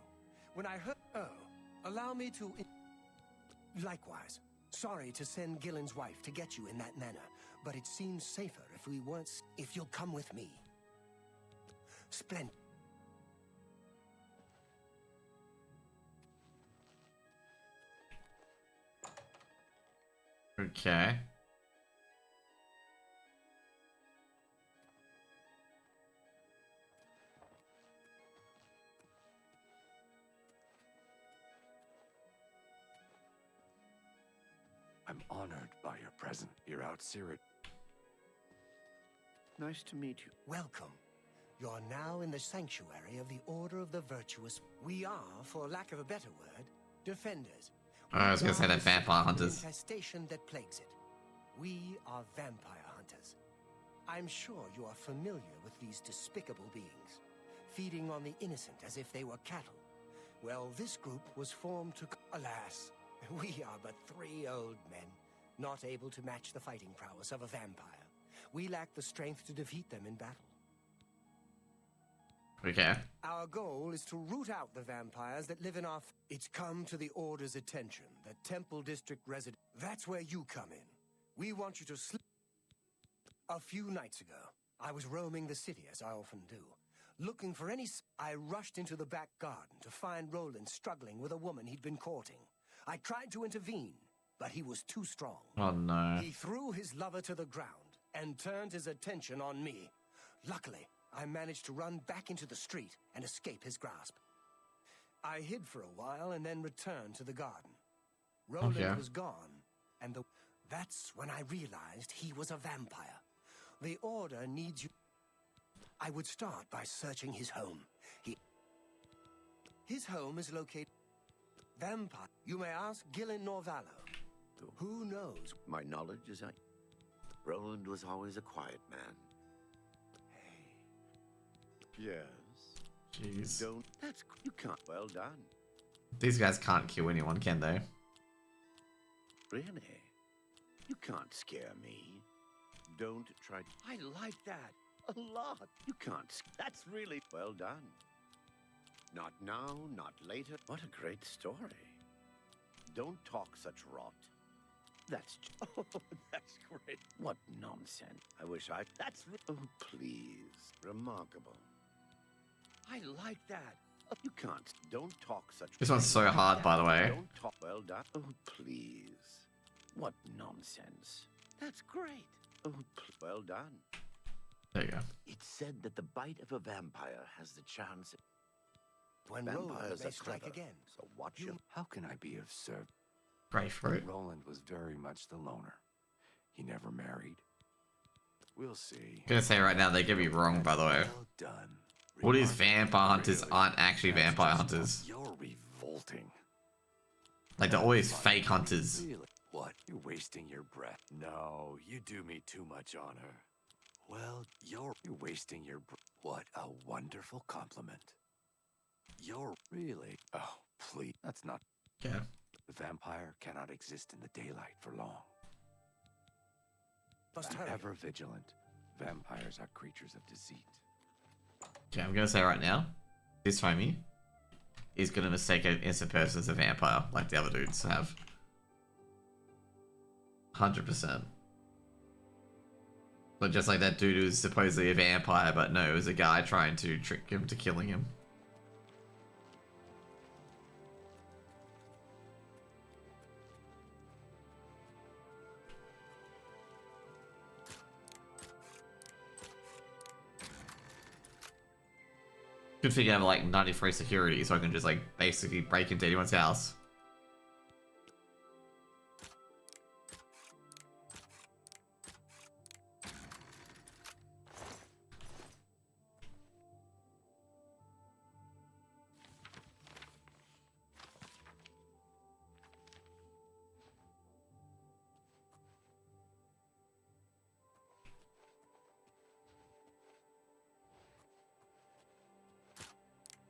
When I heard... Oh, allow me to... Likewise. Sorry to send Gillen's wife to get you in that manner, but it seems safer if we weren't... If you'll come with me. Splendid. Okay. I'm honored by your presence. You're out, Sirid. Nice to meet you. Welcome. You're now in the sanctuary of the Order of the Virtuous. We are, for lack of a better word, defenders. I was gonna say that vampire hunters. The infestation that plagues it. We are vampire hunters. I'm sure you are familiar with these despicable beings, feeding on the innocent as if they were cattle. Well, this group was formed to... Alas, we are but 3 old men, not able to match the fighting prowess of a vampire. We lack the strength to defeat them in battle. Okay. Our goal is to root out the vampires that live in our... It's come to the Order's attention that Temple District resident... That's where you come in. We want you to sleep... A few nights ago, I was roaming the city, as I often do. Looking for any... I rushed into the back garden to find Roland struggling with a woman he'd been courting. I tried to intervene, but he was too strong. Oh no. He threw his lover to the ground and turned his attention on me. Luckily, I managed to run back into the street and escape his grasp. I hid for a while and then returned to the garden. Roland was gone, and that's when I realized he was a vampire. The Order needs you. I would start by searching his home. His home is located... Vampire. You may ask Gillen Norvallo. Who knows? My knowledge is Roland was always a quiet man. Yes. Jeez. Don't. That's... You can't. Well done. These guys can't kill anyone, can they? Really? You can't scare me. Don't try. I like that a lot. You can't. That's really well done. Not now, not later. What a great story. Don't talk such rot. That's. Oh, that's great. What nonsense. I wish I. That's. Oh, please. Remarkable. I like that. You can't. Don't talk such. This one's so hard, by the way. Don't talk. Well done. Oh, please. What nonsense. That's great. Oh, well done. There you go. It's said that the bite of a vampire has the chance. When Vampires Roland may are strike clever, again. so watch him. How can I be of service? Grapefruit. Roland was very much the loner. He never married. We'll see. I'm gonna say right now, they get me wrong, by the way. Well done. All these vampire hunters Really? aren't actually That's vampire just hunters. You're revolting. Like, they're always fake hunters. Really? What? You're wasting your breath. No, you do me too much honor. Well, you're wasting your breath. What a wonderful compliment. You're really... Oh, please. That's not... Yeah. The vampire cannot exist in the daylight for long. Must Be hurry. ever vigilant. Vampires are creatures of deceit. Okay, I'm gonna say right now, this homie is gonna mistake an innocent person as a vampire, like the other dudes have. 100%. But just like that dude who's supposedly a vampire, but no, it was a guy trying to trick him to killing him. Good thing I have like 93 security, so I can just like basically break into anyone's house.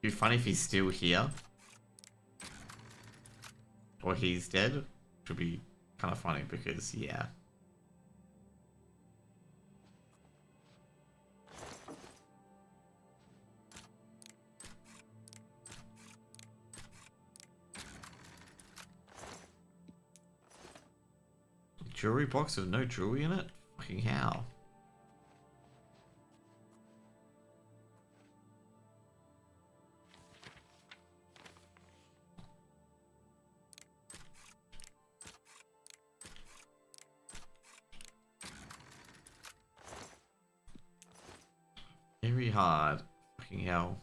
It'd be funny if he's still here. Or he's dead. Which would be kind of funny because, yeah. Jewelry box with no jewelry in it? Fucking how? Very hard. Fucking hell.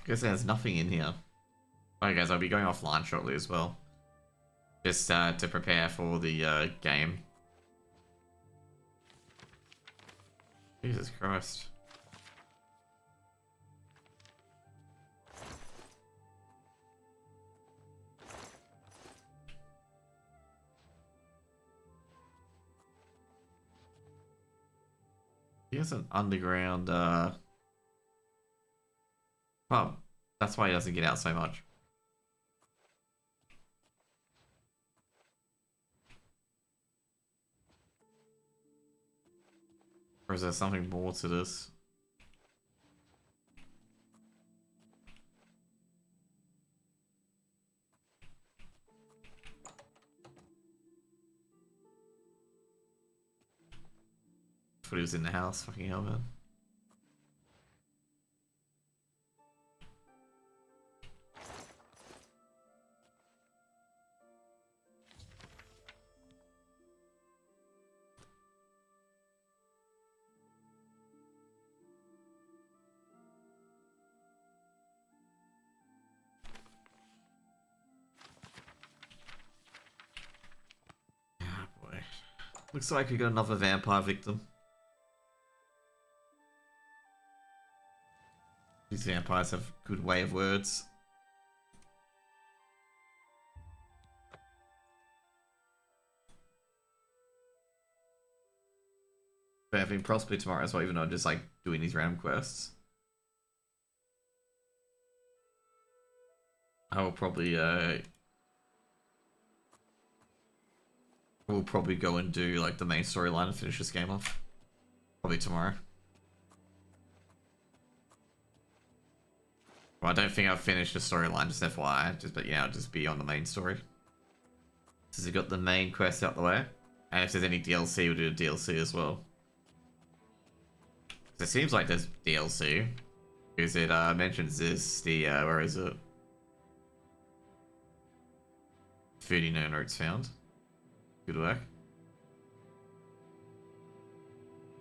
Guess there's nothing in here. Alright guys, I'll be going offline shortly as well. Just to prepare for the game. Jesus Christ. He has an underground pub. That's why he doesn't get out so much. Or is there something more to this? I thought he was in the house. Fucking hell, man. Ah, boy. Looks like we got another vampire victim. These vampires have good way of words. But I think possibly tomorrow as well, even though I'm just like doing these random quests. I will probably we'll probably go and do like the main storyline and finish this game off. Probably tomorrow. Well, I don't think I've finished the storyline, just FYI. But yeah, I'll just be on the main story. Since we've got the main quest out the way. And if there's any DLC, we'll do the DLC as well. It seems like there's DLC. Because it mentions this, where is it? Foodie no notes found. Good work.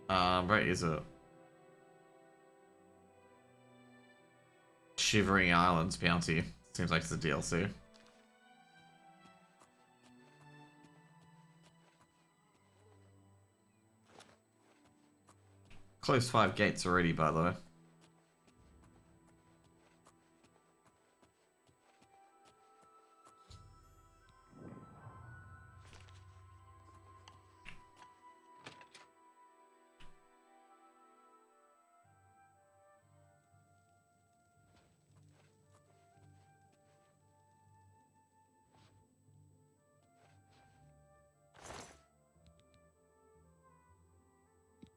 Where is it? Shivering Islands bounty. Seems like it's a DLC. Closed 5 gates already, by the way.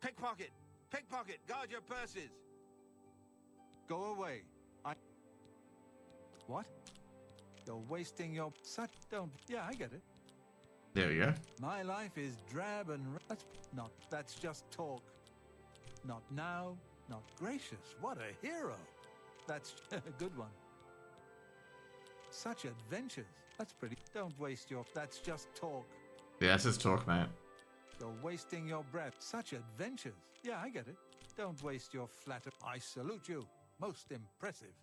Pickpocket! Pickpocket! Guard your purses! Go away. What? You're wasting your... Don't... Yeah, I get it. There we go. My life is drab and... That's just talk. Not now, not gracious. What a hero. That's a good one. Such adventures. That's pretty... Don't waste your... That's just talk. Yeah, that's just talk, mate. You're wasting your breath. Such adventures. Yeah, I get it. Don't waste your flatter. I salute you. Most impressive.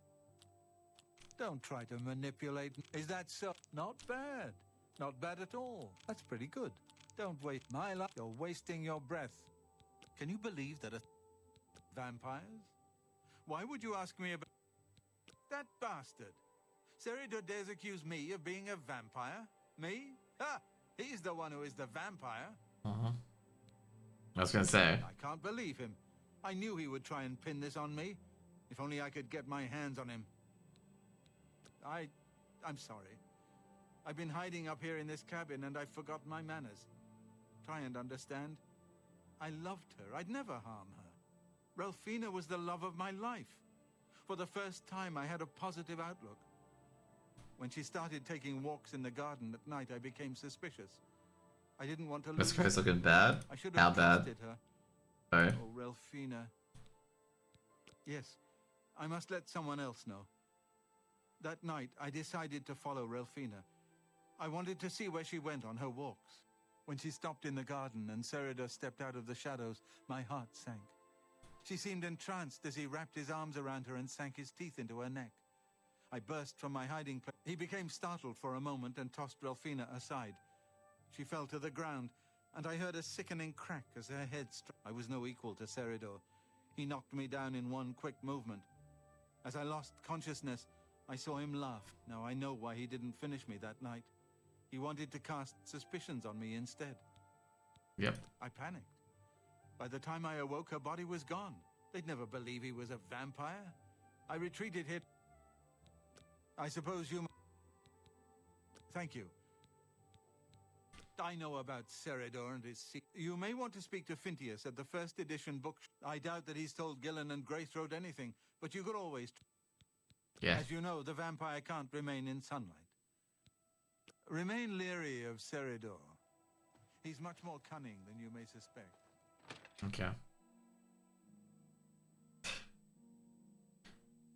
Don't try to manipulate. Is that so? Not bad. Not bad at all. That's pretty good. Don't waste my life. You're wasting your breath. Can you believe that vampires? Why would you ask me about... That bastard. Seridor dares accuse me of being a vampire? Me? Ha! He's the one who is the vampire. I was gonna say. I can't believe him. I knew he would try and pin this on me. If only I could get my hands on him. I'm sorry. I've been hiding up here in this cabin and I've forgotten my manners. Try and understand. I loved her. I'd never harm her. Ralphina was the love of my life. For the first time, I had a positive outlook. When she started taking walks in the garden at night, I became suspicious. I didn't want to lose This guy's her. looking bad. I should How have bad? trusted her. Sorry. Oh, Ralphina. Yes, I must let someone else know. That night, I decided to follow Ralphina. I wanted to see where she went on her walks. When she stopped in the garden and Seridor stepped out of the shadows, my heart sank. She seemed entranced as he wrapped his arms around her and sank his teeth into her neck. I burst from my hiding place. He became startled for a moment and tossed Ralphina aside. She fell to the ground, and I heard a sickening crack as her head struck. I was no equal to Seridor. He knocked me down in one quick movement. As I lost consciousness, I saw him laugh. Now I know why he didn't finish me that night. He wanted to cast suspicions on me instead. Yep. I panicked. By the time I awoke, her body was gone. They'd never believe he was a vampire. I retreated here. I suppose you... Thank you. I know about Seridor and his... You may want to speak to Phintius at the first edition book. I doubt that he's told Gillen and Greythroat anything, but you could always... Yeah. As you know, the vampire can't remain in sunlight. Remain leery of Seridor. He's much more cunning than you may suspect. Okay.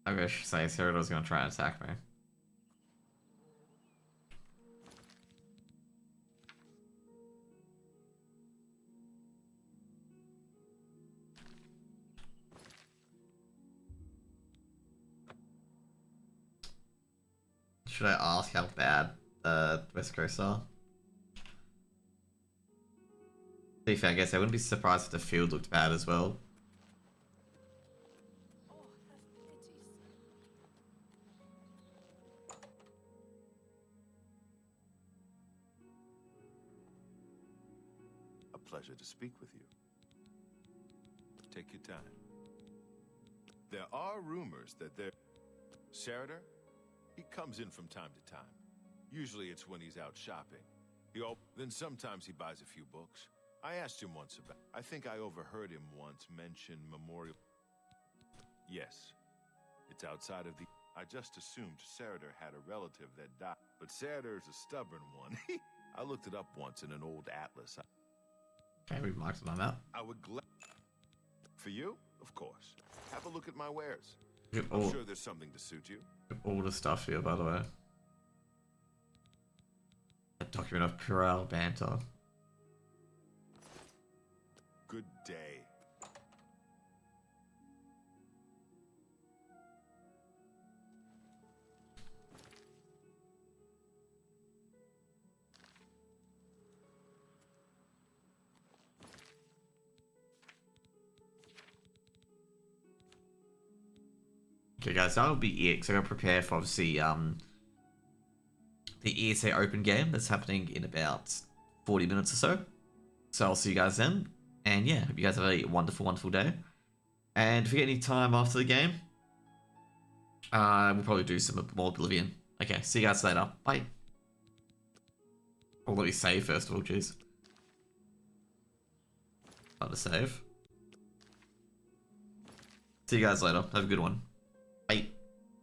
I wish Seridor's gonna try and attack me. Should I ask how bad West Coast are? To be fair, I guess I wouldn't be surprised if the field looked bad as well. A pleasure to speak with you. Take your time. There are rumors that Sarader, he comes in from time to time. Usually it's when he's out shopping. Then sometimes he buys a few books. I asked him once about... I think I overheard him once mention Memorial... Yes. It's outside of the... I just assumed Sarader had a relative that died. But Sarader's a stubborn one. I looked it up once in an old atlas. Okay, we've marked it on that. I would For you? Of course. Have a look at my wares. I'm sure there's something to suit you. All the stuff here, by the way. A document of puerile banter. Good day. Okay, guys, that'll be it. So I'm gonna prepare for obviously the ESA Open game that's happening in about 40 minutes or so. So I'll see you guys then. And yeah, hope you guys have a wonderful, wonderful day. And if you get any time after the game, we'll probably do some more Oblivion. Okay, see you guys later. Bye. Or let me save first of all, jeez. Not to save. See you guys later. Have a good one. Bye.